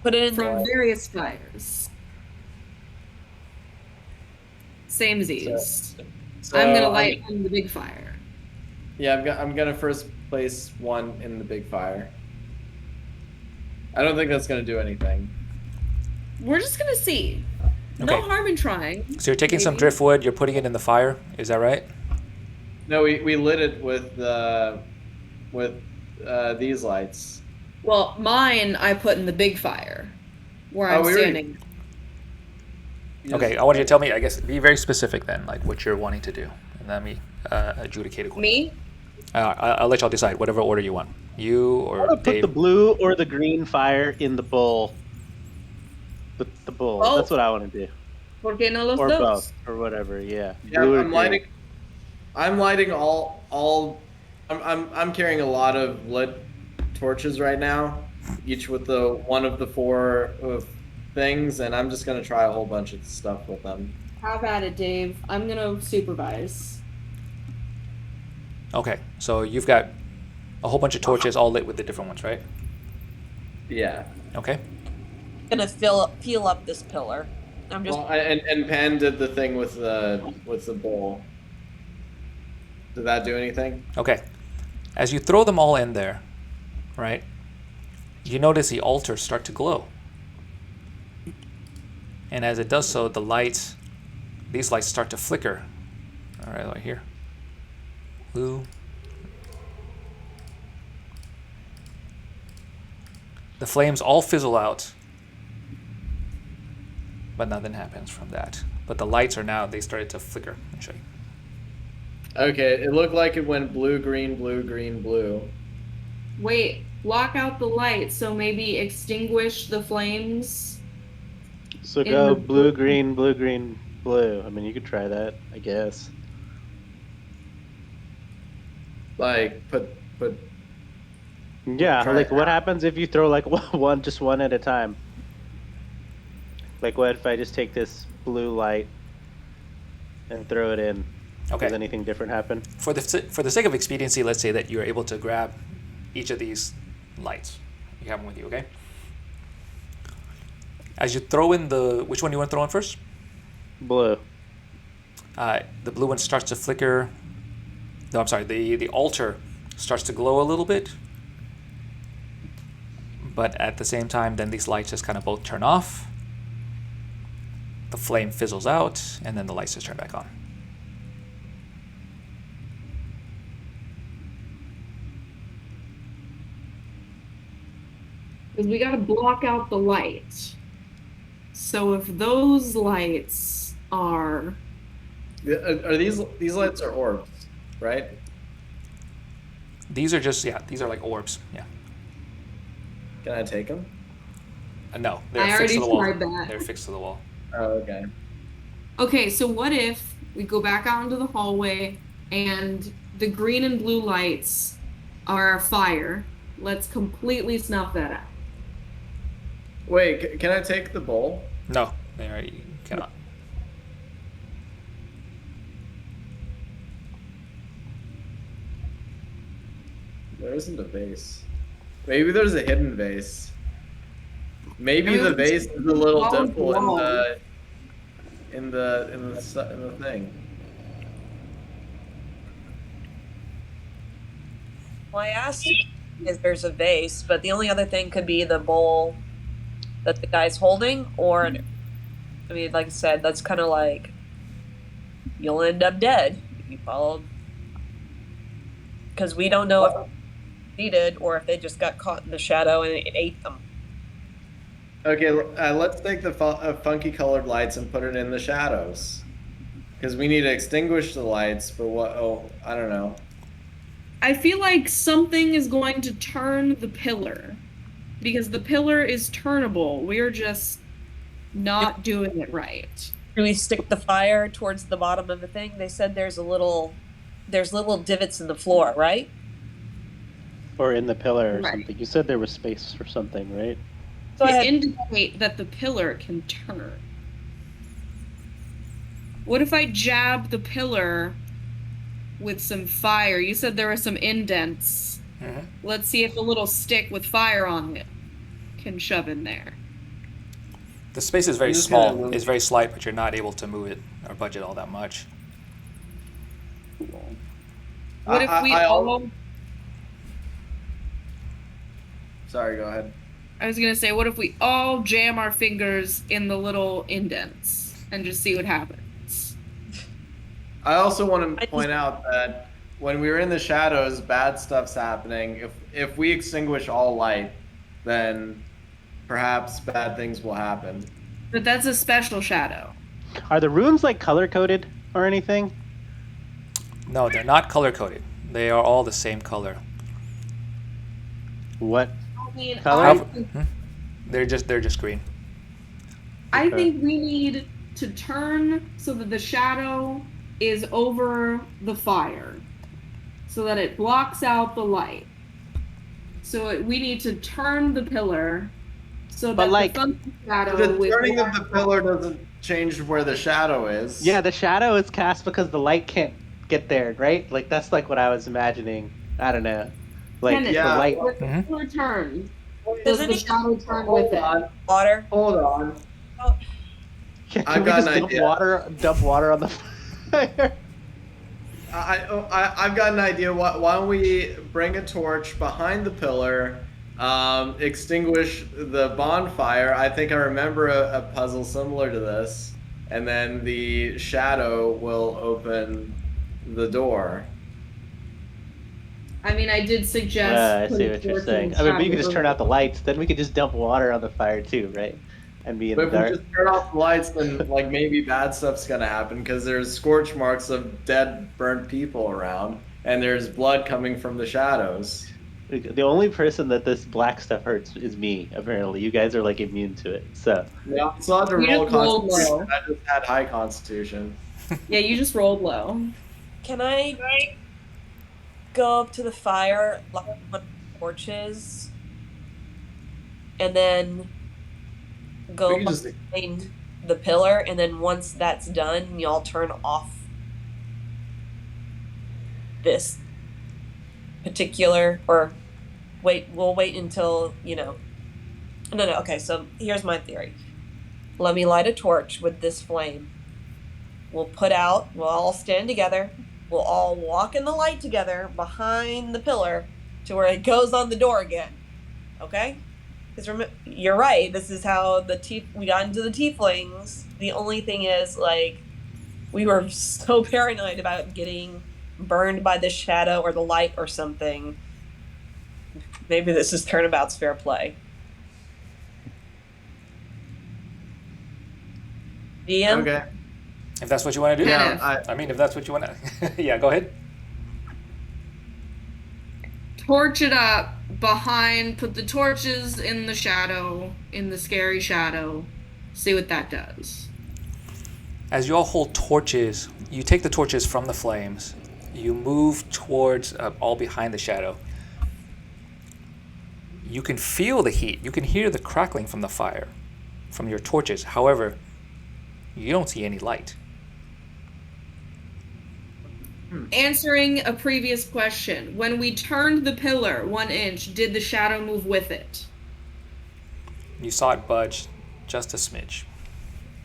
Put it in From various fires. Same Z's. So I'm gonna light from the big fire. Yeah, I'm gonna first place one in the big fire. I don't think that's gonna do anything. We're just gonna see. No Okay. harm in trying. So you're taking some Maybe. driftwood, you're putting it in the fire. Is that right? No, we lit it with these lights. Well, mine I put in the big fire, where I'm we already- standing. You Okay, just- I want you to tell me, I guess, be very specific then, like what you're wanting to do. And let me adjudicate accordingly. Me? I'll let y'all decide, whatever order you want. You I or want to put Dave. the blue or the green fire in the bowl. The bowl. Both. That's what I want to do. ¿Por qué no los Or dos? both, or whatever. Yeah. Yeah, Blue or I'm green. lighting. I'm lighting all. I'm carrying a lot of lit torches right now, each with one of the four things, and I'm just gonna try a whole bunch of stuff with them. Have at it, Dave. I'm gonna supervise. Okay, so you've got a whole bunch of torches all lit with the different ones, right? Yeah. Okay. gonna peel up this pillar. I'm just Well, and Pan did the thing with the bowl. Did that do anything? Okay. As you throw them all in there, right, you notice the altars start to glow. And as it does so, these lights start to flicker. All right here. Blue. The flames all fizzle out, but nothing happens from that. But the lights they started to flicker. Let me show you. Okay, it looked like it went blue, green, blue, green, blue. Wait, block out the light, so maybe extinguish the flames. So in go the blue, green, blue, green, blue. I mean, you could try that, I guess. Like put. Yeah, Try like it what out. happens if you throw like just one at a time? Like what if I just take this blue light and throw it in? Okay. Does anything different happen? For the sake of expediency, let's say that you're able to grab each of these lights. You have them with you, okay? As you throw in which one do you want to throw in first? Blue. The blue one starts to flicker. No, I'm sorry. The altar starts to glow a little bit, but at the same time, then these lights just kind of both turn off. The flame fizzles out, and then the lights just turn back on. Because we gotta block out the light. So if those lights are... Are these lights are orbs, right? These are like orbs. Yeah. Can I take them? No, I they're fixed to the already wall. tried that. They're fixed to the wall. Oh, okay. Okay, so what if we go back out into the hallway and the green and blue lights are fire? Let's completely snuff that out. Wait, can I take the bowl? No, you cannot. There isn't a vase. Maybe there's a hidden vase. Maybe the vase is a little Wall is dimple wall. in the thing. Well, I asked if there's a vase, but the only other thing could be the bowl that the guy's holding, or, I mean, like I said, that's kind of like you'll end up dead if you followed, because we don't know if they did or if they just got caught in the shadow and it ate them. Okay, let's take the funky colored lights and put it in the shadows. Because we need to extinguish the lights, but what? Oh, I don't know. I feel like something is going to turn the pillar. Because the pillar is turnable. We're just not doing it right. Do we stick the fire towards the bottom of the thing? They said there's little divots in the floor, right? Or in the pillar or Right. something. You said there was space for something, right? So I To had, indicate that the pillar can turn. What if I jab the pillar with some fire? You said there were some indents. Mhm. Let's see if a little stick with fire on it can shove in there. The space is very You small. can- It's very slight, but you're not able to move it or budge it all that much. What if we all... Sorry, go ahead. I was gonna say, what if we all jam our fingers in the little indents and just see what happens? I also want I to point out that when we were in the shadows, bad stuff's happening. If we extinguish all light, then perhaps bad things will happen. But that's a special shadow. Are the runes like color coded or anything? No, they're not color coded. They are all the same color. What? I mean, Color? They're just green. I Okay. think we need to turn so that the shadow is over the fire, so that it blocks out the light. So we need to turn the pillar so But, that like, the funky shadow The with turning of the pillar doesn't change where the shadow is. Yeah, the shadow is cast because the light can't get there, right? Like that's like what I was imagining. I don't know. Like Can it- the Yeah. light. With the Mhm. pillar turned, Does does the any- shadow turn Hold with it? on. water. Hold on. Can I've we got just an dump idea. dump water on the fire? I've got an idea. Why don't we bring a torch behind the pillar, extinguish the bonfire? I think I remember a puzzle similar to this, and then the shadow will open the door. I mean, I did suggest. I see putting what you're torches saying. in I mean, we shadow could just turn over out the lights. Then we could just dump water on the fire too, right? And be in But the if we dark. just turn off the lights, then like maybe bad stuff's gonna happen because there's scorch marks of dead, burnt people around, and there's blood coming from the shadows. The only person that this black stuff hurts is me. Apparently, you guys are like immune to it. So Yeah, it's not to You roll just rolled constitution. low. I just had high constitution. Yeah, you just rolled low. Can I go up to the fire, light one of the torches, and then go We can just behind the pillar, and then once that's done, y'all turn off this particular, or we'll wait until, no, okay, so here's my theory. Let me light a torch with this flame. We'll all stand together. We'll all walk in the light together behind the pillar to where it goes on the door again. Okay? Because you're right. This is how we got into the tieflings. The only thing is, like, we were so paranoid about getting burned by the shadow or the light or something. Maybe this is turnabout's fair play. DM? okay. If that's what you want to do. Yeah, I mean, if that's what you want to. Yeah, go ahead. Torch it up behind, put the torches in the shadow, in the scary shadow. See what that does. As you all hold torches, you take the torches from the flames. You move towards all behind the shadow. You can feel the heat. You can hear the crackling from the fire, from your torches. However, you don't see any light. Answering a previous question, when we turned the pillar 1 inch, did the shadow move with it? You saw it budge just a smidge.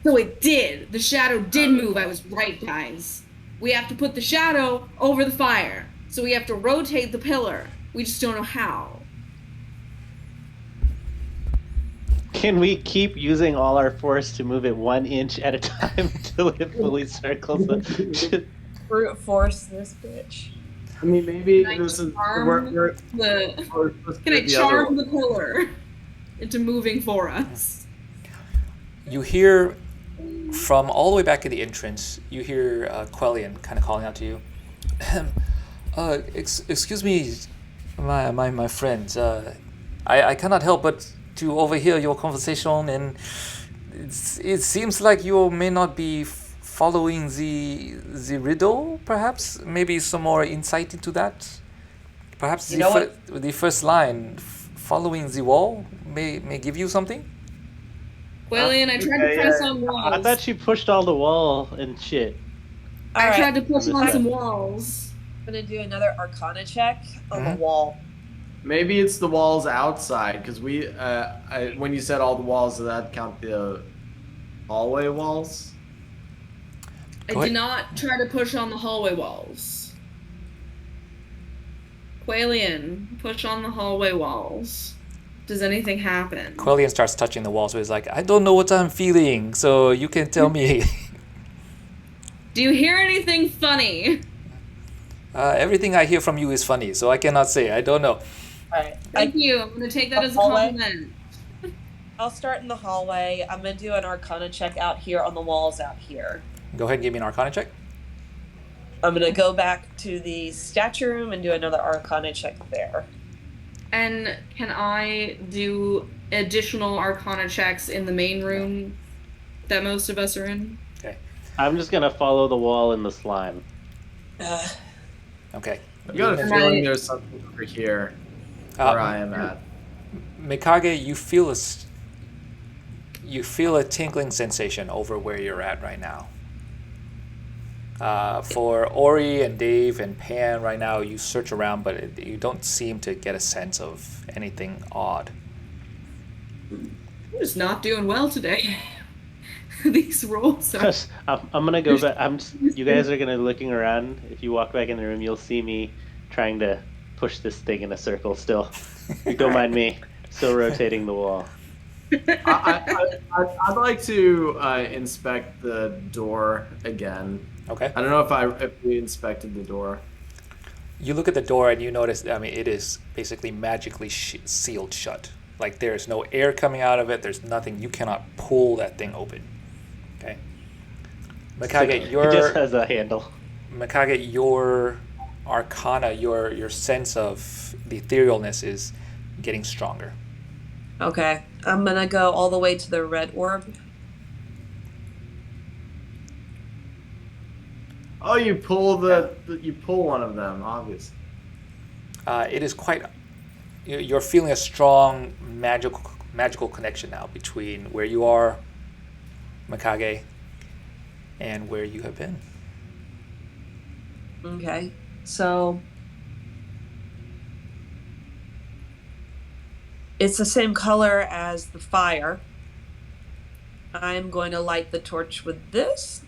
So it did. The shadow did move. I was right, guys. We have to put the shadow over the fire. So we have to rotate the pillar. We just don't know how. can we keep using all our force to move it 1 inch at a time until it fully circles? Brute force this bitch. I mean, maybe Can I this is charm we're the supposed to Can do I it the other charm way. the pillar into moving for us? You hear from all the way back at the entrance, you hear Quellian kind of calling out to you. Excuse me, my friends. I cannot help but to overhear your conversation, and it seems like you may not be following the riddle. Perhaps maybe some more insight into that. Perhaps You know what? the first line, following the wall, may give you something. Quillian, I tried to Okay, press yeah. on I walls. thought she pushed all the wall and shit. All I right, tried to push missed on that. some walls. I'm gonna do another Arcana check on the Mhm. wall. Maybe it's the walls outside because when you said all the walls, does that count the hallway walls? I Go did ahead. not try to push on the hallway walls. Quailian, push on the hallway walls. Does anything happen? Quellian starts touching the wall, so he's like, I don't know what I'm feeling, so you can tell me. Do you hear anything funny? Everything I hear from you is funny, so I cannot say. I don't know. All right, Thank you. I'm gonna take that The as a hallway? compliment. I'll start in the hallway. I'm gonna do an Arcana check out here on the walls out here. Go ahead and give me an Arcana check. I'm gonna go back to the statue room and do another Arcana check there. And can I do additional Arcana checks in the main room that most of us are in? I'm just gonna follow the wall in the slime. Uh, Okay. I got a Am feeling I- there's something over here where I am at. Mikage, you feel a tingling sensation over where you're at right now. For Ori and Dave and Pan right now, you search around, but you don't seem to get a sense of anything odd. I'm just not doing well today. These rolls are. I'm gonna go back. You guys are gonna looking around. If you walk back in the room, you'll see me trying to push this thing in a circle. Still, don't mind me. Still rotating the wall. I'd like to inspect the door again. Okay. I don't know if we inspected the door. You look at the door and you notice, I mean, it is basically magically sealed shut. Like there's no air coming out of it. There's nothing. You cannot pull that thing open. Okay. Mikage, It just has a handle. Mikage, your arcana, your sense of the etherealness is getting stronger. okay, I'm gonna go all the way to the red orb. Oh, you pull you pull one of them, obviously. It is quite. You're feeling a strong magical connection now between where you are, Mikage, and where you have been. Okay, so it's the same color as the fire. I'm going to light the torch with this.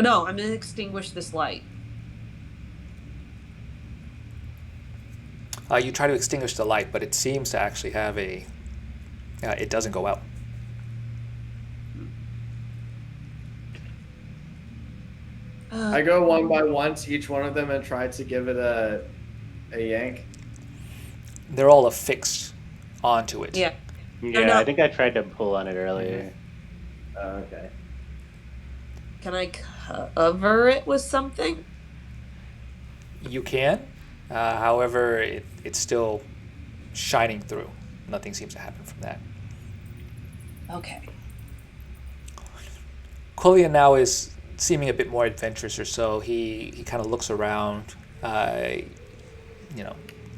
No, I'm going to extinguish this light. You try to extinguish the light, but it seems to actually have a. It doesn't go out. I go one by one to each one of them and try to give it a yank. They're all affixed onto it. Yeah. Yeah, not- I think I tried to pull on it earlier. Oh, okay. Can I cover it with something? You can. However, it's still shining through. Nothing seems to happen from that. Okay. Quillian now is seeming a bit more adventurous or so. He kind of looks around,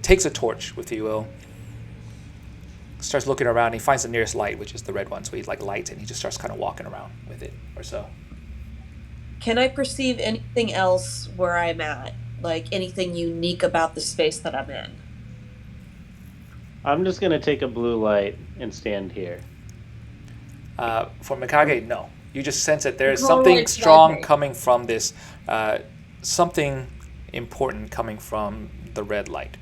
takes a torch, if you will, starts looking around. He finds the nearest light, which is the red one, so he lights it, and he just starts kind of walking around with it or so. Can I perceive anything else where I'm at? Like anything unique about the space that I'm in? I'm just gonna take a blue light and stand here. For Mikage, no. You just sense that there's The color something light's strong lighting. coming from this, something important coming from the red light.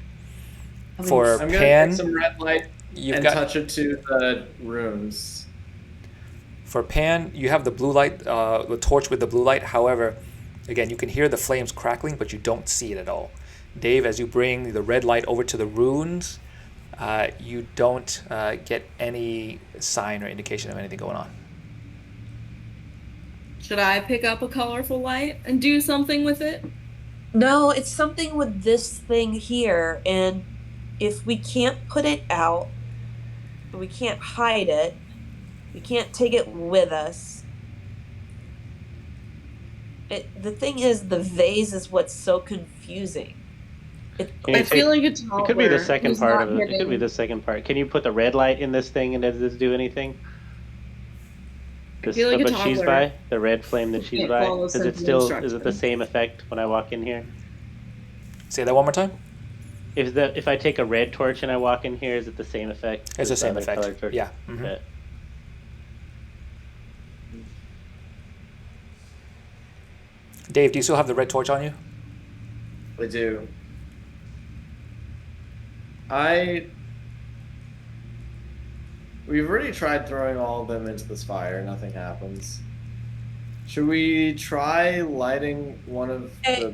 For I'm gonna Pan, take some red light you've and got touch it to the rooms. For Pan, you have the blue light, the torch with the blue light. However, again, you can hear the flames crackling, but you don't see it at all. Dave, as you bring the red light over to the runes, you don't get any sign or indication of anything going on. Should I pick up a colorful light and do something with it? No, it's something with this thing here, and if we can't put it out, we can't hide it, We can't take it with us. The thing is, the vase is what's so confusing. Can you I feel like it's It could be the Oliver second who's part not of it. It could be getting- the second part. Can you put the red light in this thing and does this do anything? I feel like a But she's toddler by the red flame that who she's can't by. follow Is it simple still? Is it the instructions. same effect when I walk in here? Say that one more time. If I take a red torch and I walk in here, is it the same effect? It's the as same other effect. colored torch? Yeah. Mhm. Okay. Dave, do you still have the red torch on you? I do. We've already tried throwing all of them into this fire. Nothing happens. Should we try lighting one of the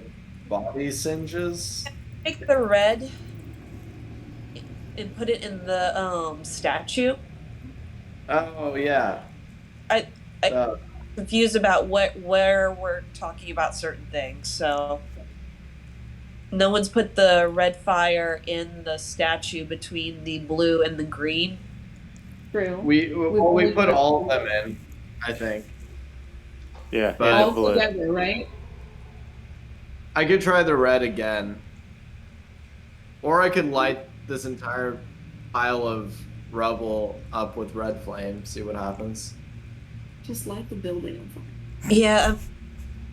body singes? Take the red and put it in the statue. Oh yeah. I Uh, confused about where we're talking about certain things. So no one's put the red fire in the statue between the blue and the green. True. we put all of them in, I think. Yeah. But- yeah, all blue. together, right? I could try the red again. Or I could light this entire pile of rubble up with red flame, see what happens. Just light the building on fire. Yeah,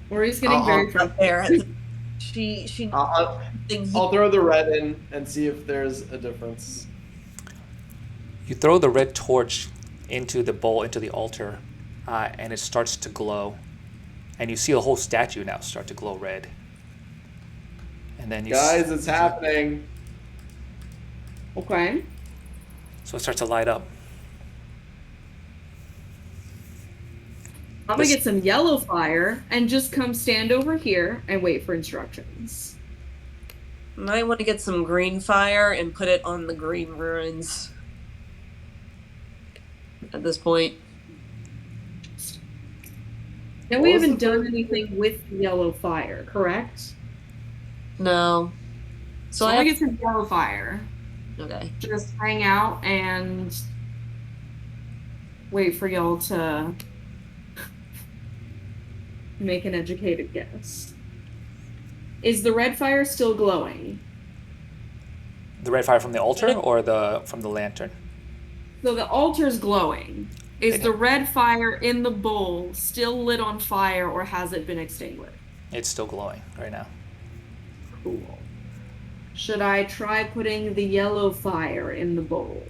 Or he's getting very up there. She I'll throw the red in and see if there's a difference. You throw the red torch into the bowl, into the altar, and it starts to glow. And you see a whole statue now start to glow red. And then you Guys, it's happening. Okay. So it starts to light up. I'm gonna get some yellow fire and just come stand over here and wait for instructions. I want to get some green fire and put it on the green ruins. At this point, Now What we was haven't the done first- anything with yellow fire, correct? no. So So I I'm gonna have, get some yellow fire. okay. Just hang out and wait for y'all to make an educated guess. Is the red fire still glowing? The red fire from the altar or from the lantern? So the altar's glowing. Is Okay. the red fire in the bowl still lit on fire or has it been extinguished? It's still glowing right now. Cool. Should I try putting the yellow fire in the bowl?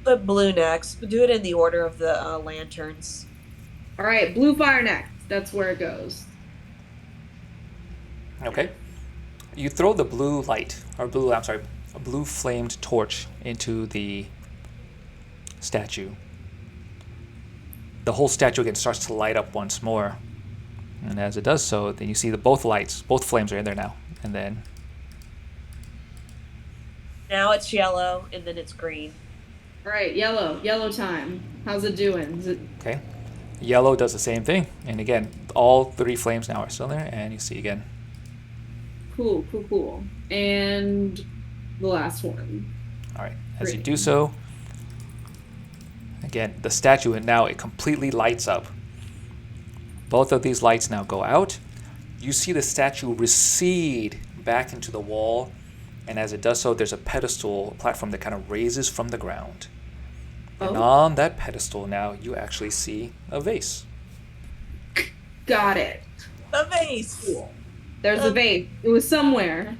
Put blue next. Do it in the order of the lanterns. All right, blue fire next. That's where it goes. Okay. You throw the blue light, or a blue flamed torch into the statue. The whole statue again starts to light up once more. And as it does so, then you see both flames are in there now. And then, Now it's yellow and then it's green. All right, yellow time. How's it doing? Is it okay, yellow does the same thing. And again, all three flames now are still there. And you see again, cool. And the last one. all right, as you Great. do so, again, the statue now it completely lights up. Both of these lights now go out. You see the statue recede back into the wall, and as it does so, there's a pedestal, a platform that kind of raises from the ground. And Oh. on that pedestal now, you actually see a vase. Got it. The vase. Cool. There's a vase. It was somewhere.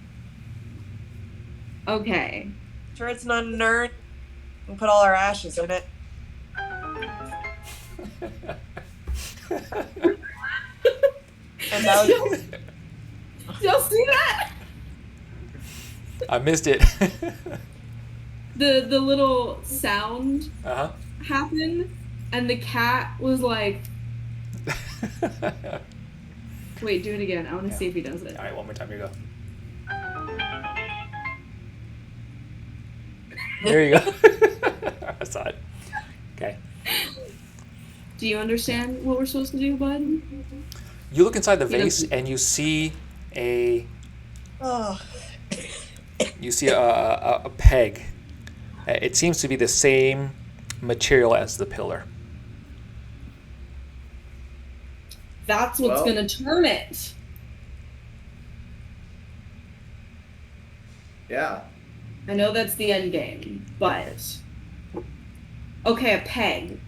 Okay. Sure, it's not an urn. We'll put all our ashes in it. And that was, Y'all see that? I missed it. The little sound Uh-huh. happened, and the cat was like, wait, do it again. I want to Yeah. see if he does it. All right, one more time, here you go. There you go. I saw it. Okay. Do you understand what we're supposed to do, bud? You look inside the He vase doesn't. and you see a oh, peg. It seems to be the same material as the pillar. That's what's Well- gonna turn it. Yeah. I know that's the end game, but okay, a peg.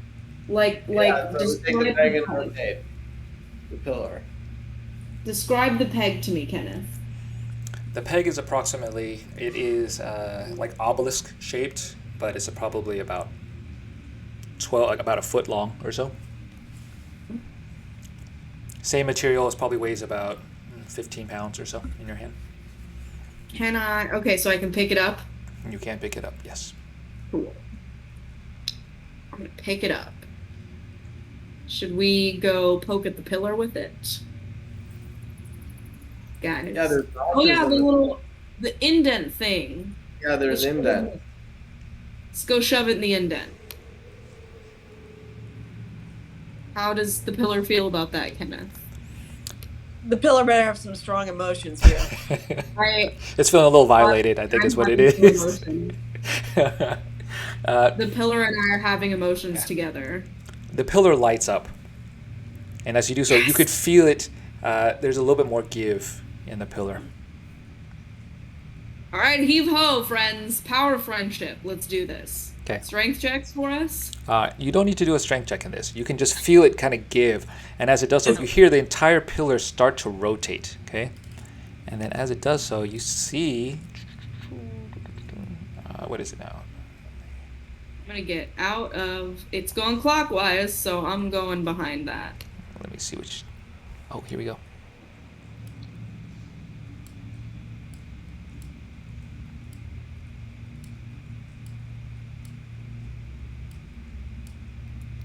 Like Yeah, so we take the describe peg the and peg. rotate the pillar. Describe the peg to me, Kenneth. The peg is approximately, it is like obelisk shaped, but it's probably about 12, like about a foot long or so. Same material, it probably weighs about 15 pounds or so in your hand. Can I? Okay, so I can pick it up. You can pick it up, yes. Cool. I'm gonna pick it up. Should we go poke at the pillar with it? Guys. Yeah, there's Oh yeah, notches the on little indent thing. Yeah, there's Let's indent. Let's go shove it in the indent. How does the pillar feel about that, Kenneth? The pillar better have some strong emotions here. It's feeling a little violated, I think is what it is. The pillar and I are having emotions Yeah. together. The pillar lights up. And as you do so, you could feel it. There's a little bit more give in the pillar. All right, heave ho, friends. Power friendship. Let's do this. Okay. Strength checks for us. You don't need to do a strength check in this. You can just feel it kind of give. And as it does so, you hear the entire pillar start to rotate. Okay. And then as it does so, you see. What is it now? I'm gonna get out of. It's going clockwise, so I'm going behind that. Let me see which. Oh, here we go.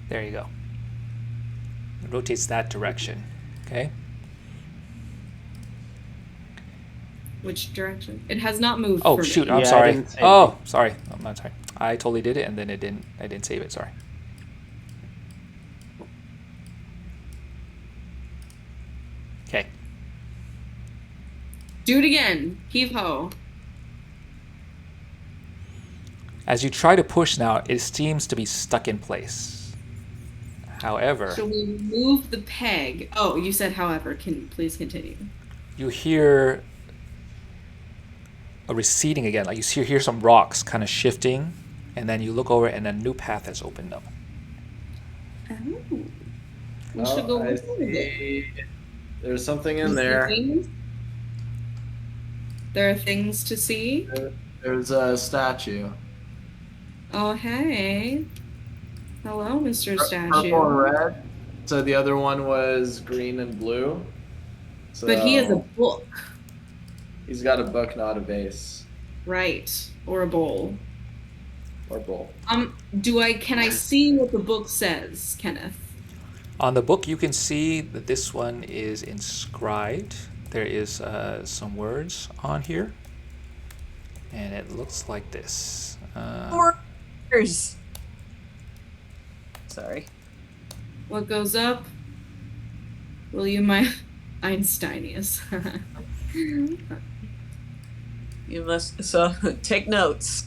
There you go. It rotates that direction. Okay. Which direction? It has not moved. Oh for shoot! me. I'm Yeah, I sorry. didn't say Oh, sorry. I'm not sorry. I totally did it, and then it didn't. I didn't save it. Sorry. Okay. Do it again. Heave ho. As you try to push now, it seems to be stuck in place. However, So we move the peg. Oh, you said however. Can please continue. you hear a receding again. Like you hear some rocks kind of shifting, and then you look over, and a new path has opened up. Oh. We should go I look at it. see. There's something You in see there. things? There are things to see. There's a statue. Oh hey. Hello, Mr. Statue. Purple and red. So the other one was green and blue. So But he has a book, he's got a book, not a vase right? Or a bowl. or bowl. Can I see what the book says, Kenneth? On the book, you can see that this one is inscribed. There is some words on here, and it looks like this. Orders. Sorry. What goes up? Will you my Einsteinius? You must take notes.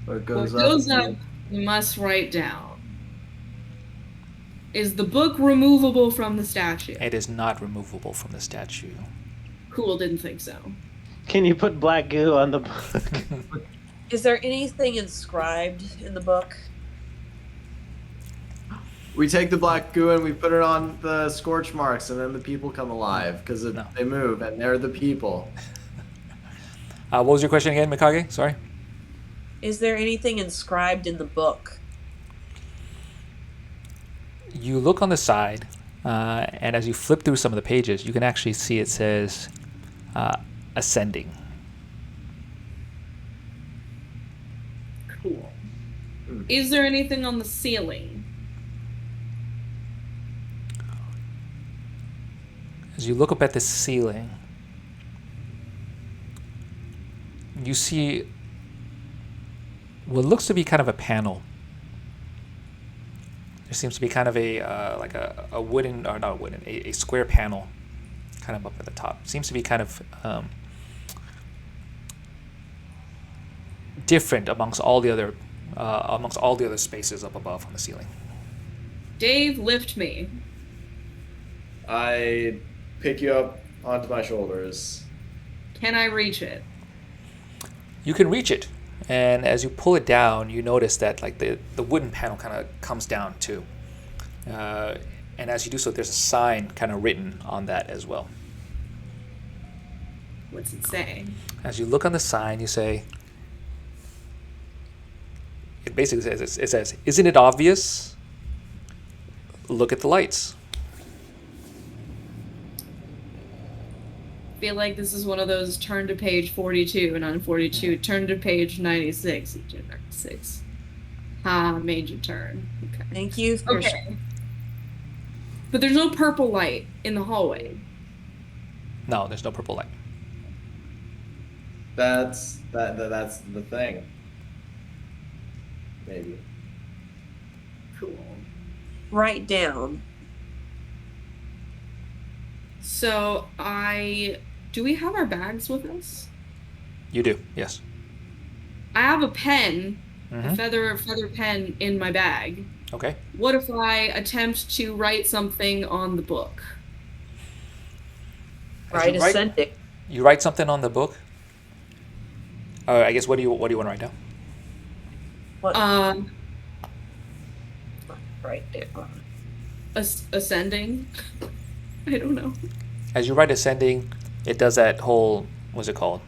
What What goes up, you must write down. Is the book removable from the statue? It is not removable from the statue. Cool, didn't think so. Can you put black goo on the book? Is there anything inscribed in the book? We take the black goo and we put it on the scorch marks, and then the people come alive because No. they move, and they're the people. What was your question again, Mikage? Sorry. Is there anything inscribed in the book? You look on the side, and as you flip through some of the pages, you can actually see it says ascending. Cool. Is there anything on the ceiling? As you look up at the ceiling, you see what looks to be kind of a panel. There seems to be kind of a wooden, or not wooden, a square panel kind of up at the top. Seems to be kind of different amongst all the other spaces up above on the ceiling. Dave, lift me. I pick you up onto my shoulders. Can I reach it? You can reach it, and as you pull it down, you notice that like the wooden panel kind of comes down too. And as you do so, there's a sign kind of written on that as well. What's it say? As you look on the sign, you say, it basically says, "Isn't it obvious? Look at the lights." I feel like this is one of those turn to page 42, and on 42, turn to page 96. 96. Made your turn. Okay. Thank you. For Okay. But there's no purple light in the hallway. No, there's no purple light. That's the thing. Maybe. Cool. Write down. So do we have our bags with us? You do, yes. I have a pen, Mhm. a feather pen in my bag. Okay. What if I attempt to write something on the book? Write you write- ascending. You write something on the book. I guess what do you want to write down? What? Write down. Ascending. I don't know. As you write ascending, it does that whole, what's it called,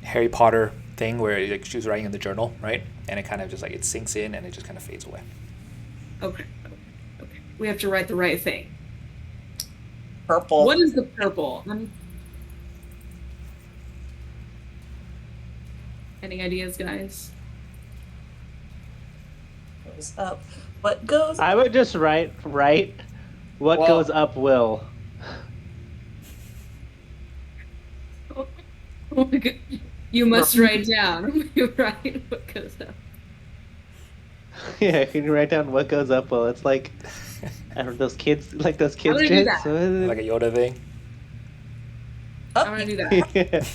Harry Potter thing where like she was writing in the journal, right? And it kind of just like it sinks in and it just kind of fades away. Okay. We have to write the right thing. Purple. What is the purple? Any ideas, guys? goes up? What goes I would just write what Well- goes up will. Oh my god. You must write down. You write what goes up. Yeah, can you write down what goes up will? It's like I don't know, those kids I'm gonna do shit. that. Like a Yoda thing. I'm gonna do that.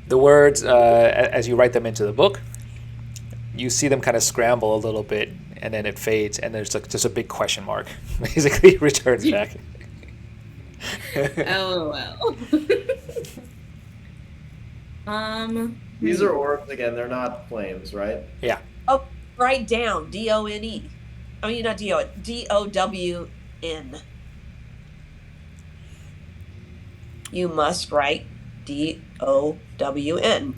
The words, as you write them into the book, you see them kind of scramble a little bit, and then it fades, and there's like just a big question mark. Basically, returns back. LOL. These are orbs again. They're not flames, right? Yeah. Oh, write down DONE. I mean, not DO, DOWN. You must write DOWN.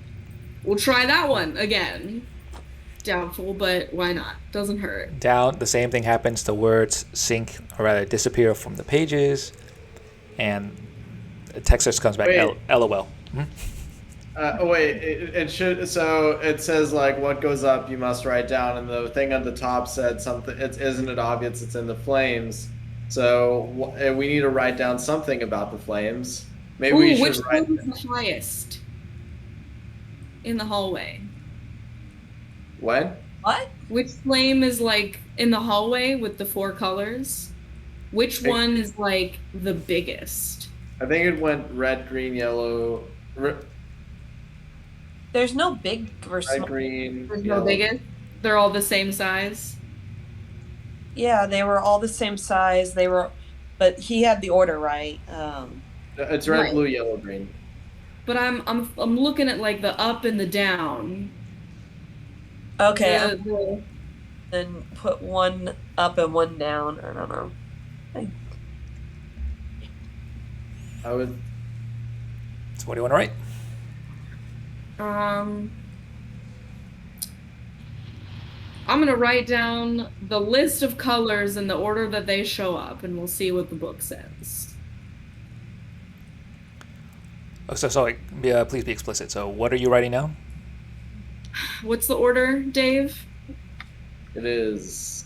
We'll try that one again. Doubtful, but why not? Doesn't hurt. Down, the same thing happens. The words sink, or rather disappear from the pages, and the text just comes back, Wait. LOL. Hmm? Oh wait, it should. So it says like what goes up you must write down, and the thing on the top said something. Isn't it obvious it's in the flames? So we need to write down something about the flames. Maybe we Ooh, which should write. one is the highest in the hallway? When? What? Which flame is like in the hallway with the 4 colors? Which one is like the biggest? I think it went red, green, yellow, red, There's no big or small. green. There's yellow. no biggest. They're all the same size. Yeah, they were all the same size. They were, but he had the order right. It's red, Right. blue, yellow, green. But I'm looking at like the up and the down. Okay, The- then put one up and one down. I don't know. I would. So what do you want to write? I'm gonna write down the list of colors in the order that they show up, and we'll see what the book says. Oh, please be explicit. So what are you writing now? What's the order, Dave? It is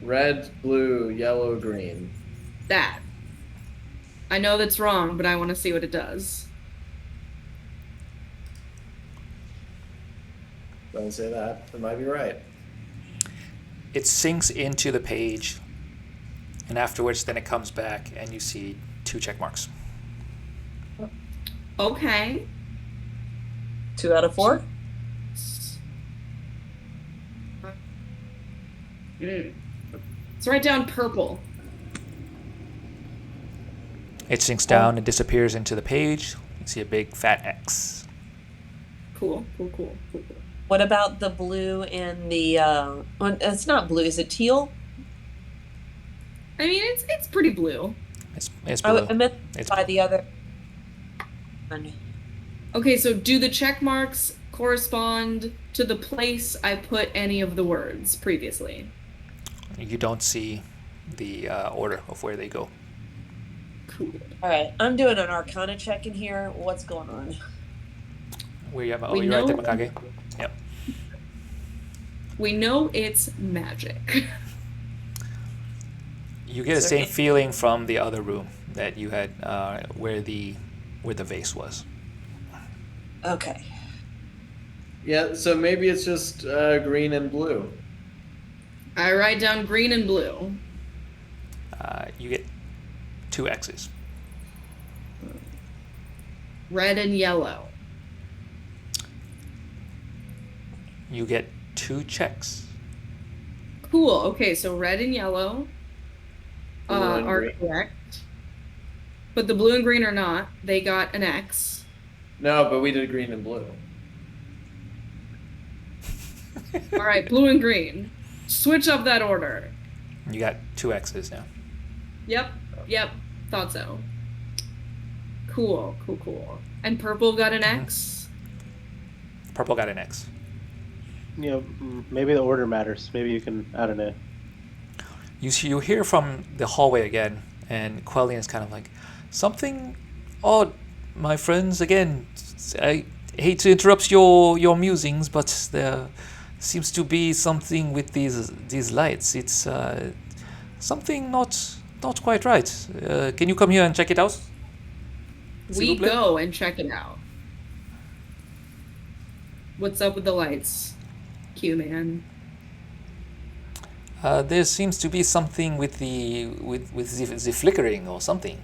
red, blue, yellow, green. That. I know that's wrong, but I want to see what it does. Don't say that. It might be right. It sinks into the page, and afterwards, then it comes back, and you see 2 check marks. Okay. 2 out of 4. Let's write down purple. It sinks down and disappears into the page. You see a big fat X. Cool. What about the blue and the it's not blue, is it teal? I mean, it's pretty blue. It's blue. I meant It's by blue. the other one. Okay, so do the check marks correspond to the place I put any of the words previously? You don't see the order of where they go. Cool. All right, I'm doing an Arcana check in here. What's going on? Where you have? Oh, We you're right there, know- Mikage. Yep. We know it's magic. You get the So- same feeling from the other room that you had where the vase was. Okay. Yeah, so maybe it's just green and blue. I write down green and blue. You get 2 X's. Red and yellow. You get 2 checks. Cool. Okay, so red and yellow Blue and are green. correct. But the blue and green are not. They got an X. No, but we did green and blue. All right, blue and green. Switch up that order. You got 2 X's now. Yep. Thought so. Cool. And purple got an X. Purple got an X. You know, maybe the order matters. Maybe you can. I don't know. You hear from the hallway again, and Quellian is kind of like, something odd, my friends. Again, I hate to interrupt your musings, but there seems to be something with these lights. It's something not quite right. Can you come here and check it out? S'il We vous plaît? go and check it out. What's up with the lights? Q-man. There seems to be something with the flickering or something.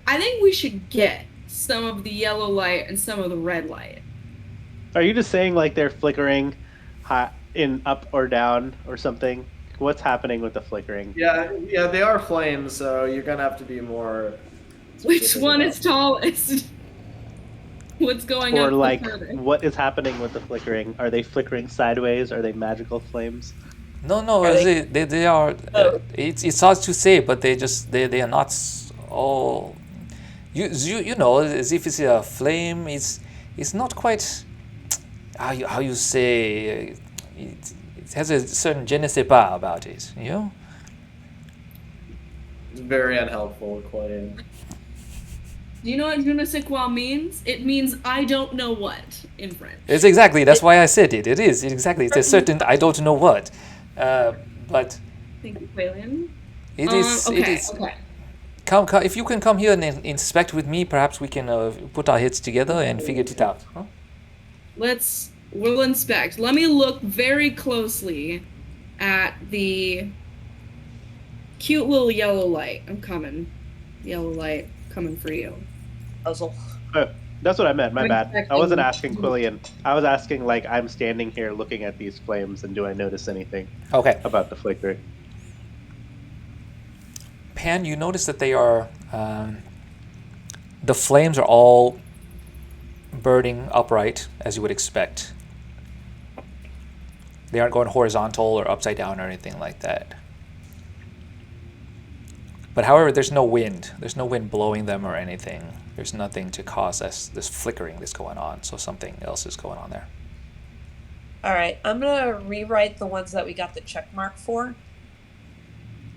I think we should get some of the yellow light and some of the red light. Are you just saying like they're flickering in up or down or something? What's happening with the flickering? Yeah, they are flames, so you're gonna have to be more. Which specific one about is tallest? What's going Or up the like, furthest? what is happening with the flickering? Are they flickering sideways? Are they magical flames? No, Are they are. Oh. It's hard to say, but they are not all. You know, as if it's a flame. It's not quite. How you say? It has a certain je ne sais pas about it. You know. It's very unhelpful, Clay. Do you know what je ne sais quoi means? It means I don't know what in French. It's exactly. That's why I said it. It is. Exactly. It's a certain. I don't know what. But Thank you, Quaylian. it is. Okay, It is. okay. Come, if you can come here and inspect with me, perhaps we can put our heads together and figure it out. Huh? We'll inspect. Let me look very closely at the cute little yellow light. I'm coming. Yellow light coming for you. Puzzle. Oh, that's what I meant. My I'm bad. I expecting- wasn't asking Quillian. I was asking like I'm standing here looking at these flames, and do I notice anything Okay. about the flickering? Pan, you notice that they are. The flames are all burning upright, as you would expect. They aren't going horizontal or upside down or anything like that. But however, there's no wind. There's no wind blowing them or anything. There's nothing to cause this flickering that's going on. So something else is going on there. All right, I'm gonna rewrite the ones that we got the check mark for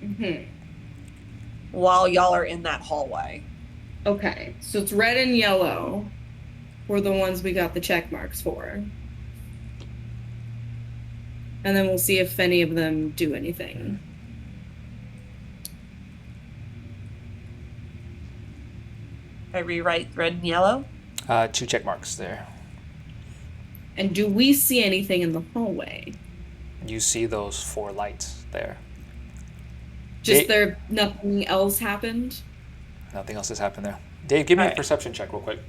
Mm-hmm. while y'all are in that hallway. Okay, so it's red and yellow were the ones we got the check marks for. And then we'll see if any of them do anything. I rewrite red and yellow. 2 check marks there. And do we see anything in the hallway? You see those 4 lights there. Just there, nothing else happened? Nothing else has happened there. Dave, give me a Alright. perception check real quick.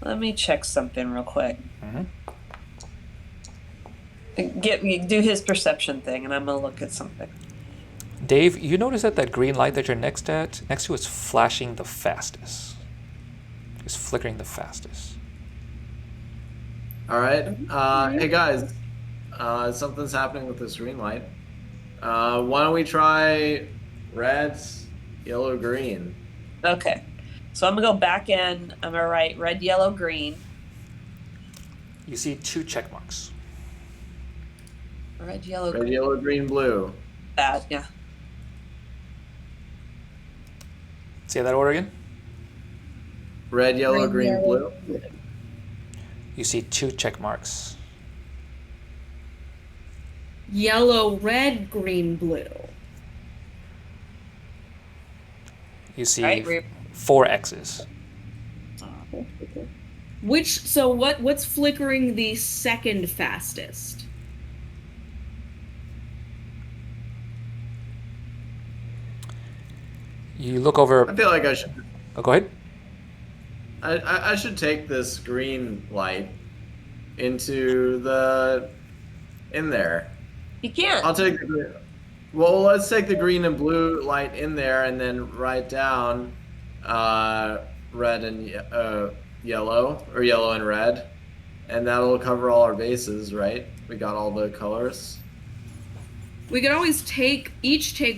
Let me check something real quick. Mm-hmm. Do his perception thing, and I'm gonna look at something. Dave, you notice that that green light that you're next to is flashing the fastest. It's flickering the fastest. All right. Hey guys, something's happening with this green light. Why don't we try red, yellow, green? Okay, so I'm gonna go back in. I'm gonna write red, yellow, green. You see 2 check marks. Red, yellow, Red, green. yellow, green, blue. That, yeah. Say that order again. Red, yellow, Red, green, yellow, blue. You see 2 check marks. Yellow, red, green, blue. You see Right, we're 4 X's. What's flickering the second fastest? You look over. I feel like I should. Oh, go ahead. I should take this green light in there. You can't. I'll take the green. Well, let's take the green and blue light in there, and then write down red and yellow, or yellow and red, and that'll cover all our bases, right? We got all the colors. We could always take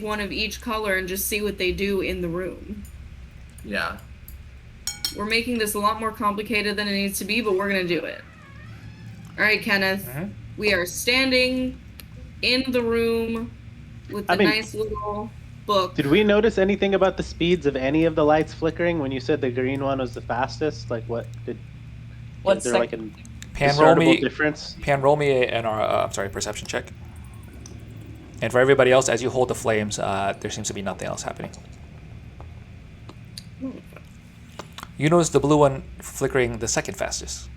one of each color and just see what they do in the room. Yeah. We're making this a lot more complicated than it needs to be, but we're gonna do it. All right, Kenneth. We are standing in the room with the nice little book. Did we notice anything about the speeds of any of the lights flickering when you said the green one was the fastest? Like, what did? What's is there like a Pan roll discernible me. difference? Pan roll me and our perception check. And for everybody else, as you hold the flames, there seems to be nothing else happening. You notice the blue one flickering the second fastest.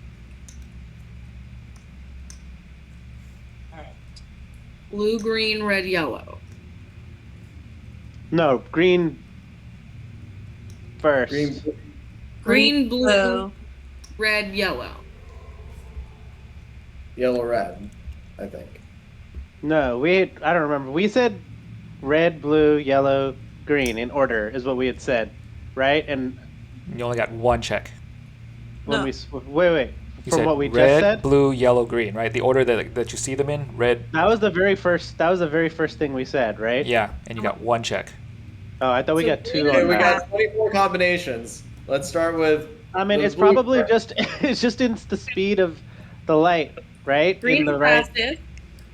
Blue, green, red, yellow. No, green first. Green, blue, red, yellow. Yellow, red, I think. No, I don't remember. We said red, blue, yellow, green in order is what we had said, right? And You only got 1 check. when No. wait. You From said what we red, just said, blue, yellow, green, right? The order that you see them in, red. that was the very first thing we said, right? Yeah, and you got 1 check. Oh, I thought we So got 2 Okay, on we that. got 24 combinations. Let's start with. I mean, the it's blue probably first. it's just in the speed of the light, right? Green in the is right. fastest.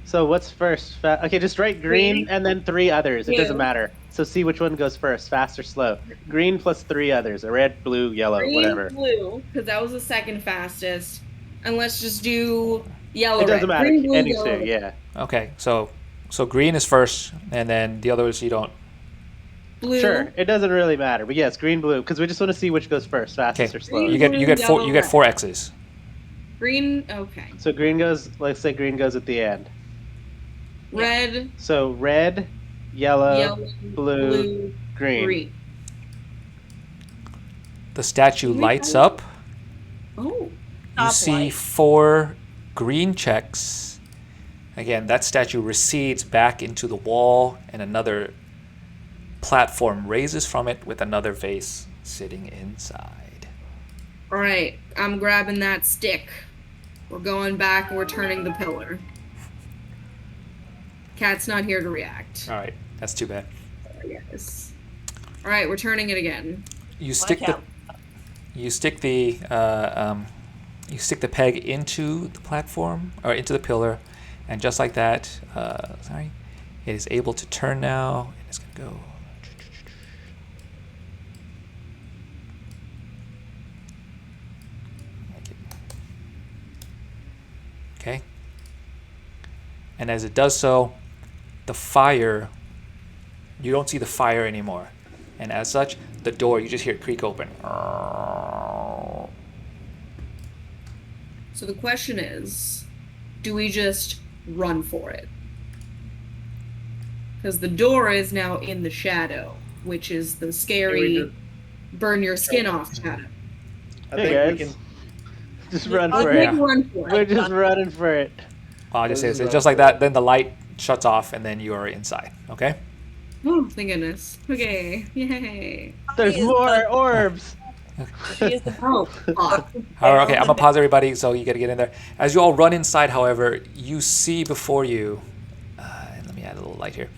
So what's first? Okay, just write green and then 3 others. It doesn't Blue. matter. So see which one goes first, fast or slow. Green plus 3 others. A red, blue, yellow, Green, whatever. blue, because that was the second fastest. And let's just do yellow, It doesn't red. matter. Green, blue, Any yellow, 2, red. yeah. Okay, so green is first, and then the others you don't. Blue. Sure, it doesn't really matter. But yes, green, blue, because we just want to see which goes first, fastest Okay, or slow. you get Blue, you get yellow, 4 X's. Green, okay. So green goes. Let's say green goes at the end. Red, So red, yellow, yellow, blue, green. green. The statue We lights have- up. Oh. You see 4 green checks. Again, that statue recedes back into the wall, and another platform raises from it with another vase sitting inside. All right, I'm grabbing that stick. We're going back and we're turning the pillar. Cat's not here to react. All right, that's too bad. Yes. All right, we're turning it again. You stick the peg into the platform or into the pillar, and just like that, it is able to turn now. And it's gonna go. Okay. And as it does so, the fire, you don't see the fire anymore. And as such, the door, you just hear it creak open. So the question is, do we just run for it? Because the door is now in the shadow, which is the scary burn your skin off shadow. I Hey think we guys, can. just run Let's for make it. a run for We're it. just running for it. I'll just say This it's is just like that. Then the light shuts off, and then you are inside. Okay. Oh, thank goodness. Okay, yay. There's more orbs. She is the Oh, fuck. All right, okay, I'm gonna pause everybody, so you gotta get in there. As you all run inside, however, you see before you. And let me add a little light here.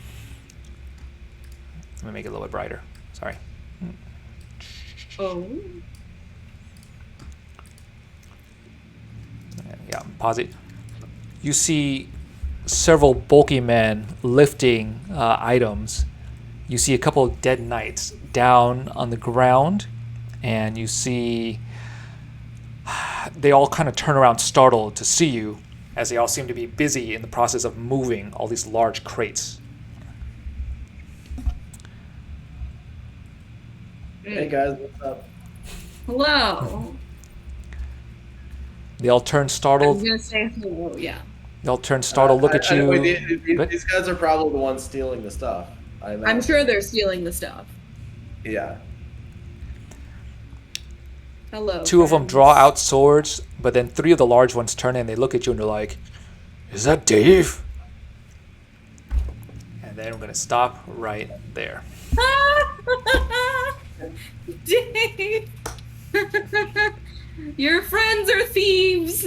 Let me make it a little bit brighter. Sorry. Oh. Yeah, pause it. You see several bulky men lifting items. You see a couple of dead knights down on the ground, and you see they all kind of turn around startled to see you, as they all seem to be busy in the process of moving all these large crates. Hey guys, what's up? Hello. They all turn I was startled. gonna say hello, yeah. They all turn startled, look at you. These guys are probably the ones stealing the stuff. I'm sure they're stealing the stuff. Yeah. Hello. Two of them friends. draw out swords, but then three of the large ones turn in. They look at you and they're like, "Is that Dave?" And then we're gonna stop right there. Dave! Your friends are thieves!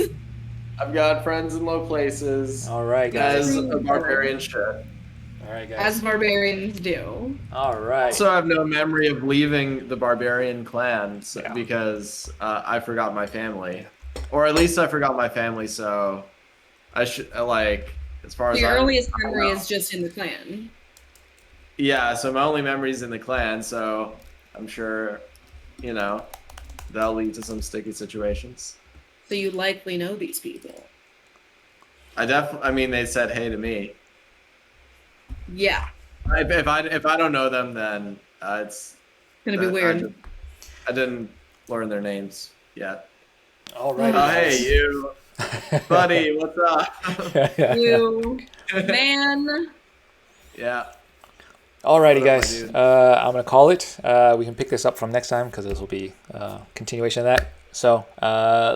I've got friends in low places. All right, guys. As a barbarian should. All right, As guys. barbarians do. All right. Also, I have no memory of leaving the barbarian clan Yeah. because I forgot my family, or at least I forgot my family. So I should as far as Your I earliest I memory know. is just in the clan. Yeah, so my only memory is in the clan. So I'm sure, that'll lead to some sticky situations. So you likely know these people. I mean, they said hey to me. Yeah. If I don't know them, then it's Gonna be that- weird. I didn't learn their names yet. All right. Oh, hey, you, buddy, what's up? You man. Yeah. Alrighty, What up, guys. my dude? I'm gonna call it. We can pick this up from next time because this will be a continuation of that. So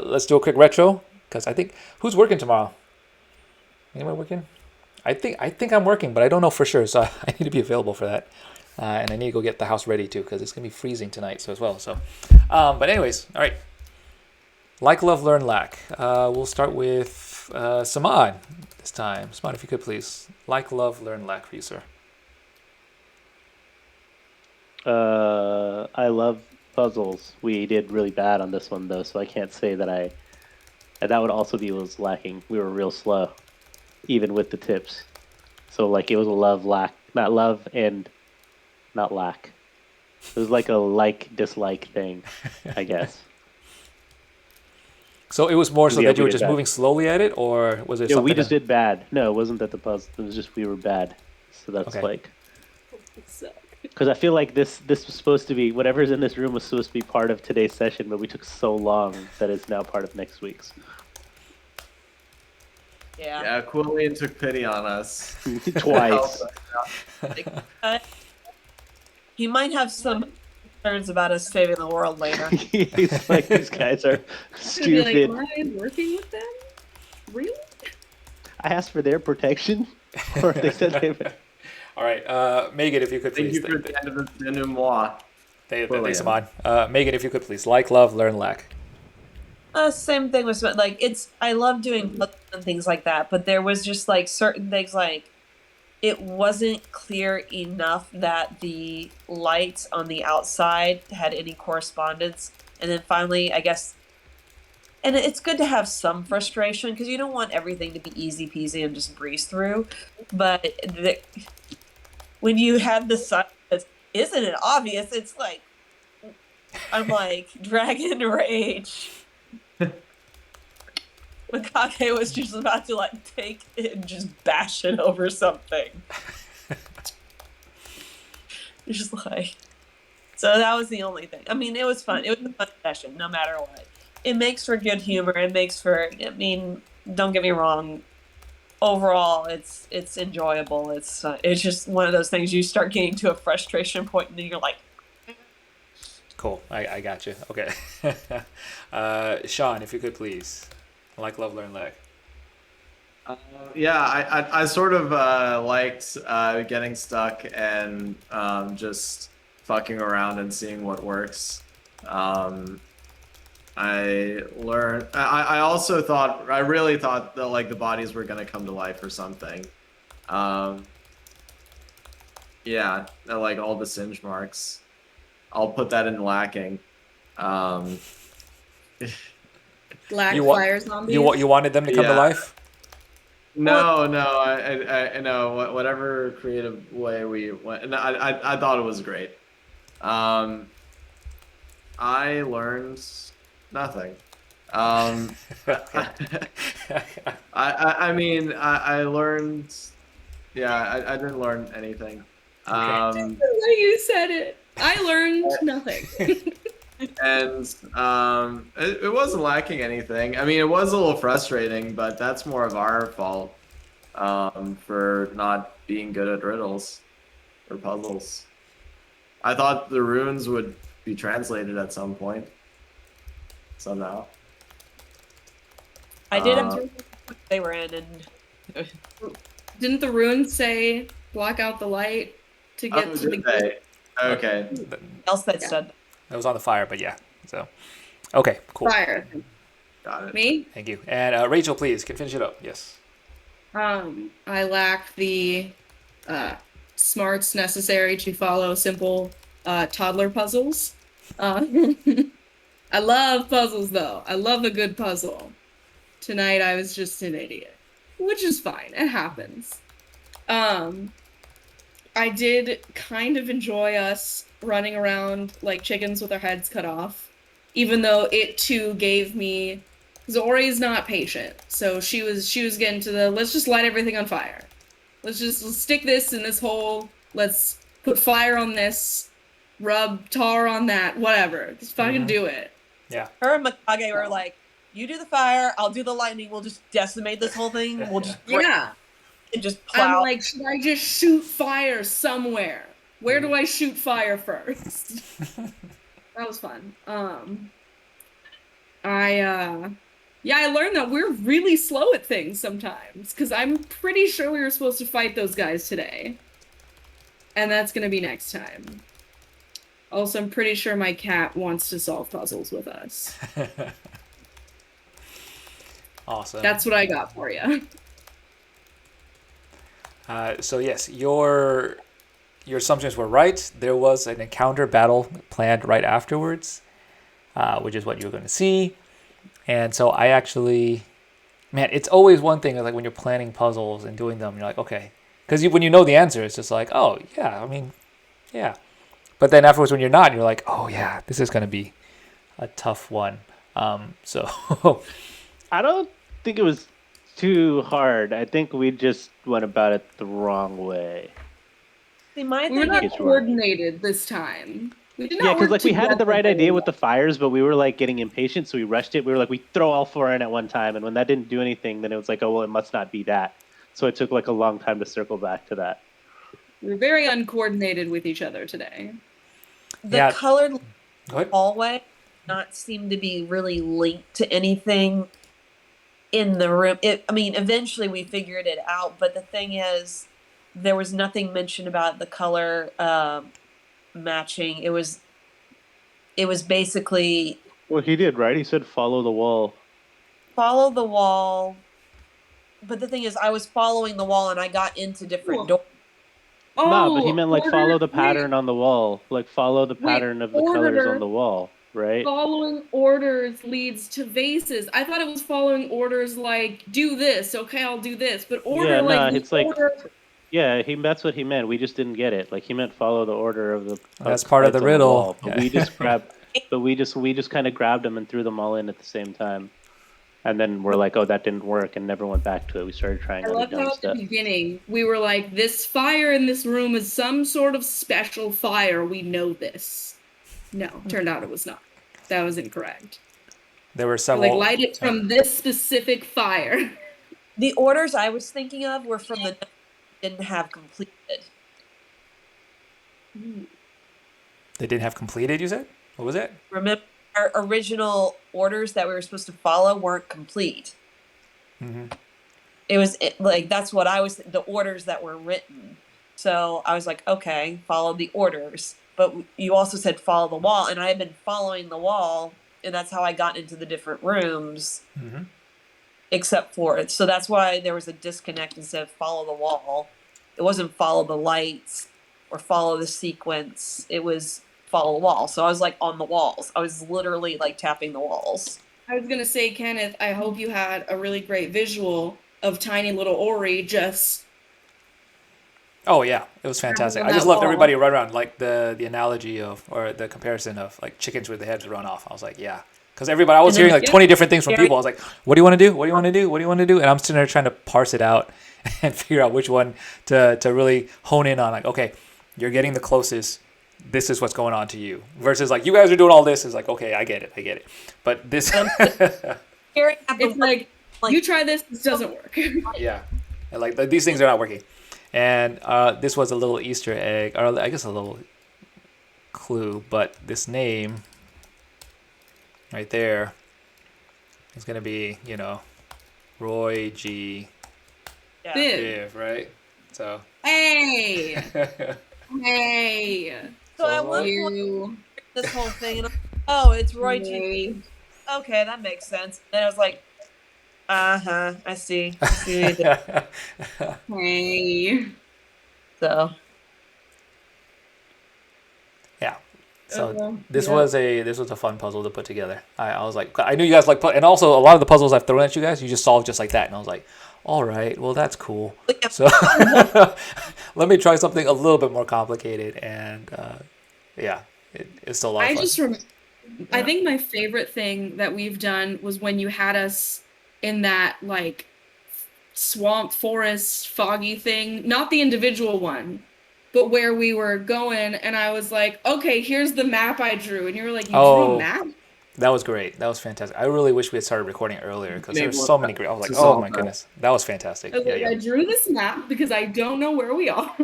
let's do a quick retro because I think who's working tomorrow? Anyone working? I think I'm working, but I don't know for sure. So I need to be available for that, and I need to go get the house ready too because it's gonna be freezing tonight. So as well. So, but anyways, all right. Like, love, learn, lack. We'll start with Samad this time. Samad, if you could please. Like, love, learn, lack for you, sir. I love puzzles. We did really bad on this one though, so I can't say that that would also be what was lacking. We were real slow, even with the tips. So like it was a love lack, not love and not lack. It was like a like-dislike thing, I guess. So it was more so Yeah, that you we were did just bad. moving slowly at it, or was it Yeah, something? we just did bad. No, it wasn't that the puzzle. It was just we were bad. So that's Okay. like, because I feel like this was supposed to be whatever's in this room was supposed to be part of today's session, but we took so long that it's now part of next week's. Yeah. Yeah, Quillian took pity on us. Twice. He might have some concerns about us saving the world later. He's like, these guys are Gonna be stupid. like, am I working with them? Really? I asked for their protection, or they said they would. All right, Megan, if you could Thank please. you for the end of the denouement. Thanks, Samad. Megan, if you could please. Like, love, learn, lack. Same thing with like I love doing puzzles and things like that, but there was just like certain things like it wasn't clear enough that the lights on the outside had any correspondence, and then finally, I guess, and it's good to have some frustration because you don't want everything to be easy peasy and just breeze through, but when you have the sign that isn't it obvious, it's like I'm like Dragon Rage. Mikage was just about to like take it and just bash it over something. It's just like, so that was the only thing. I mean, it was fun. It was a fun session, no matter what. It makes for good humor. It makes for. I mean, don't get me wrong. Overall, it's enjoyable. It's just one of those things you start getting to a frustration point, and then you're like, Cool. I got you. Okay. Sean, if you could please. Like, love, learn, lack. Yeah, I sort of liked getting stuck and just fucking around and seeing what works. Um, I also thought I really thought that like the bodies were gonna come to life or something. Um, yeah, like all the singe marks. I'll put that in lacking. Um, Black You want fire you zombies. wanted them to come to yeah. life? No, I know whatever creative way we went, and I thought it was great. Um, I learned nothing. Um, Okay. I mean, I learned, yeah, I didn't learn anything. Okay. The way you said it, I learned nothing. And it wasn't lacking anything. I mean, it was a little frustrating, but that's more of our fault for not being good at riddles or puzzles. I thought the runes would be translated at some point, somehow. I did Uh, observe what they were in, and Didn't the runes say block out the light to get oh, to the did they? Okay, else that Yeah. said That was on the fire, but yeah. So, okay, cool. fire? got it. Me? Thank you. And Rachel, please, can finish it up. Yes. I lack the smarts necessary to follow simple toddler puzzles. Uh, I love puzzles though. I love a good puzzle. Tonight I was just an idiot, which is fine. It happens. Um, I did kind of enjoy us running around like chickens with our heads cut off, even though it too gave me. Because Ori's not patient, so she was getting to the let's just light everything on fire. Let's stick this in this hole. Let's put fire on this. Rub tar on that. Whatever. Just fucking do it. Yeah. her and Mikage were like, "You do the fire, I'll do the lightning. We'll just decimate this whole thing. We'll just Yeah. and just I'm plow." like, should I just shoot fire somewhere? Where do I shoot fire first? That was fun. I learned that we're really slow at things sometimes, because I'm pretty sure we were supposed to fight those guys today. And that's gonna be next time. Also, I'm pretty sure my cat wants to solve puzzles with us. Awesome. That's what I got for you. So yes, your assumptions were right. There was an encounter battle planned right afterwards, which is what you're going to see. And so I actually, man, it's always one thing like when you're planning puzzles and doing them, you're like, okay, because when you know the answer, it's just like, oh yeah, I mean, yeah. But then afterwards, when you're not, you're like, oh yeah, this is going to be a tough one. So I don't think it was too hard. I think we just went about it the wrong way. See, my We were thing not is, coordinated this time. We did Yeah, not because work like we had the right together. idea with the fires, but we were like getting impatient, so we rushed it. We were like, we throw all four in at one time, and when that didn't do anything, then it was like, oh well, it must not be that. So it took like a long time to circle back to that. We were very uncoordinated with each other today. the Yeah. colored go ahead. hallway not seem to be really linked to anything in the room. I mean, eventually we figured it out, but the thing is, there was nothing mentioned about the color matching. It was basically Well, he did, right? He said follow the wall. follow the wall. But the thing is, I was following the wall and I got into different doors. Oh, No, but he meant like follow the wait, pattern on the wall. Like follow the pattern of the colors order. on the wall, right? Following orders leads to vases. I thought it was following orders like do this. Okay, I'll do this. But order Yeah, like no, it's like order. yeah, that's what he meant. We just didn't get it. Like he meant follow the order of the That's part of the heads on riddle. wall. But we just grabbed we just kind of grabbed them and threw them all in at the same time. And then we're like, oh, that didn't work, and never went back to it. We started trying I other love dumb how at the stuff. beginning we were like, this fire in this room is some sort of special fire. We know this. No, turned out it was not. That was incorrect. There were We're several. like, light it from this specific fire. The orders I was thinking of were from the didn't have completed. They didn't have completed. You said what was it? Remember, our original orders that we were supposed to follow weren't complete. Mm-hmm. like that's what I was, the orders that were written. So I was like, okay, follow the orders. But you also said follow the wall, and I had been following the wall, and that's how I got into the different rooms. Mm-hmm. Except for it. So that's why there was a disconnect instead of follow the wall. It wasn't follow the lights or follow the sequence. It was follow the wall. So I was like on the walls. I was literally like tapping the walls. I was gonna say, Kenneth, I hope you had a really great visual of tiny little Ori just. Oh yeah, it was fantastic. On I just that loved wall. everybody run around, like the analogy of, or the comparison of like chickens with the heads run off. I was like, yeah, because everybody, I was And then- hearing like 20 different things from people. I was like, what do you want to do? What do you want to do? What do you want to do? And I'm sitting there trying to parse it out and figure out which one to really hone in on. Like, okay, you're getting the closest. This is what's going on to you. Versus like, you guys are doing all this. Is like, okay, I get it. But this, Staring at the It's like, you try this doesn't work. yeah, and like these things are not working. And this was a little Easter egg, or I guess a little clue. But this name right there is going to be, Roy G. yeah. Biv. Biv, right? So. Hey, hey, So at one point, you. this whole thing, and I'm like, oh, it's Roy G. Hey. Okay, that makes sense. And I was like, I see. I see what you did. Hey. So Yeah. So Yeah. was a fun puzzle to put together. I was like, I knew you guys like, and also a lot of the puzzles I've thrown at you guys, you just solved just like that, and I was like, all right, well that's cool. yeah. So let me try something a little bit more complicated, and yeah, it's still a lot of fun. I think my favorite thing that we've done was when you had us in that like swamp forest foggy thing, not the individual one, but where we were going, and I was like, okay, here's the map I drew, and you were like, you drew Oh. a map? That was great. That was fantastic. I really wish we had started recording earlier because there were Maybe so we'll many great. I was like, to oh solve my that. goodness, that was fantastic. I was like, I drew this map because I don't know where we are.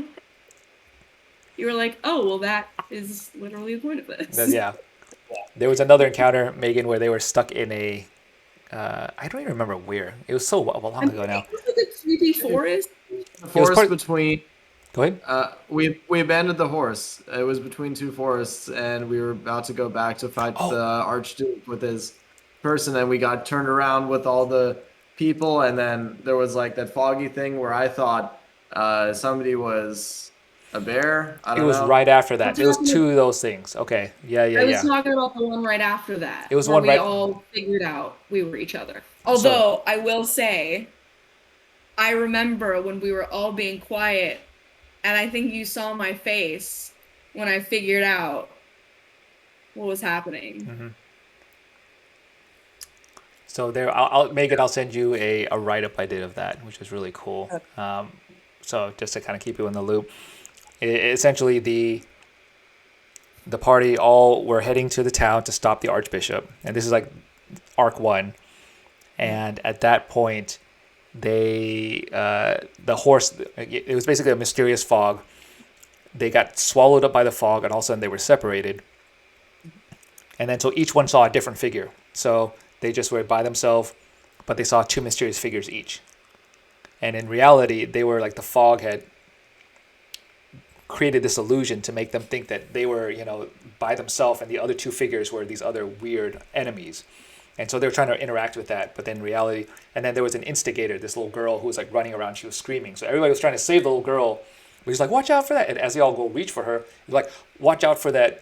You were like, oh, well, that is literally the point of this. Then, yeah. There was another encounter, Megan, where they were stuck in a. I don't even remember where. It was so long ago now. It was like a creepy forest. The was forest part- between. Go ahead. We abandoned the horse. It was between two forests, and we were about to go back to fight Oh. the Archduke with his person, and we got turned around with all the people, and then there was like that foggy thing where I thought somebody was a bear. I It don't was know. right after that. I'm It was talking- two of those things. Okay. Yeah. I was Yeah. talking about the one right after that. It was where one we right- all figured out we were each other. Although I will say, I remember when we were all being quiet, and I think you saw my face when I figured out what was happening. Mm-hmm. So there, Megan, I'll send you a write-up I did of that, which was really cool. So just to kind of keep you in the loop, essentially the party all were heading to the town to stop the Archbishop, and this is like Arc 1. And at that point, the horse, it was basically a mysterious fog. They got swallowed up by the fog, and all of a sudden they were separated. And then so each one saw a different figure. So they just were by themselves, but they saw two mysterious figures each. And in reality, they were like the fog had created this illusion to make them think that they were, by themselves, and the other two figures were these other weird enemies. And so they were trying to interact with that, but then in reality, and then there was an instigator, this little girl who was like running around, she was screaming. So everybody was trying to save the little girl, but he's like, watch out for that. And as they all go reach for her, he's like, watch out for that,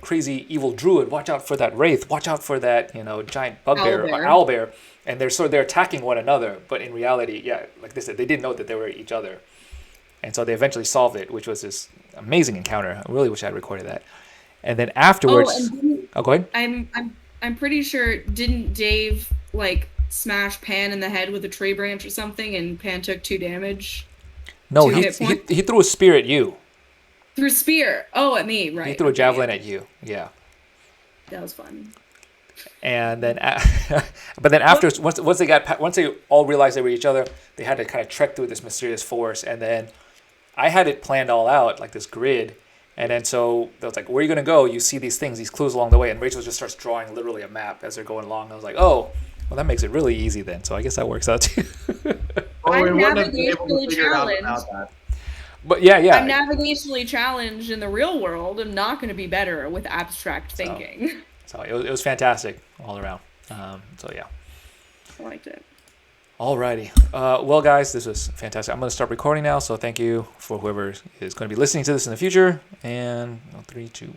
crazy evil druid, watch out for that wraith, watch out for that, giant bugbear or owlbear. And they're attacking one another, but in reality, yeah, like they said, they didn't know that they were each other. And so they eventually solved it, which was this amazing encounter. I really wish I had recorded that. And then afterwards, go ahead. I'm pretty sure, didn't Dave like smash Pan in the head with a tree branch or something, and Pan took 2 damage? No, 2 he hit points? he threw a spear at you. Through spear. Oh, at me, right. He threw a Okay, javelin yeah. at you. Yeah. That was fun. And then, but then after, once they all realized they were each other, they had to kind of trek through this mysterious forest. And then I had it planned all out, like this grid. And then so they was like, where are you going to go? You see these things, these clues along the way. And Rachel just starts drawing literally a map as they're going along. I was like, oh, well, that makes it really easy then. So I guess that works out too. Well, we I'm wouldn't have been able to navigationally figure it out challenged. without that. But yeah, I'm yeah. navigationally challenged in the real world. I'm not going to be better with abstract thinking. So it was fantastic all around. So yeah. I liked it. Alrighty. Well, guys, this was fantastic. I'm going to start recording now. So thank you for whoever is going to be listening to this in the future. And 3, 2, 1.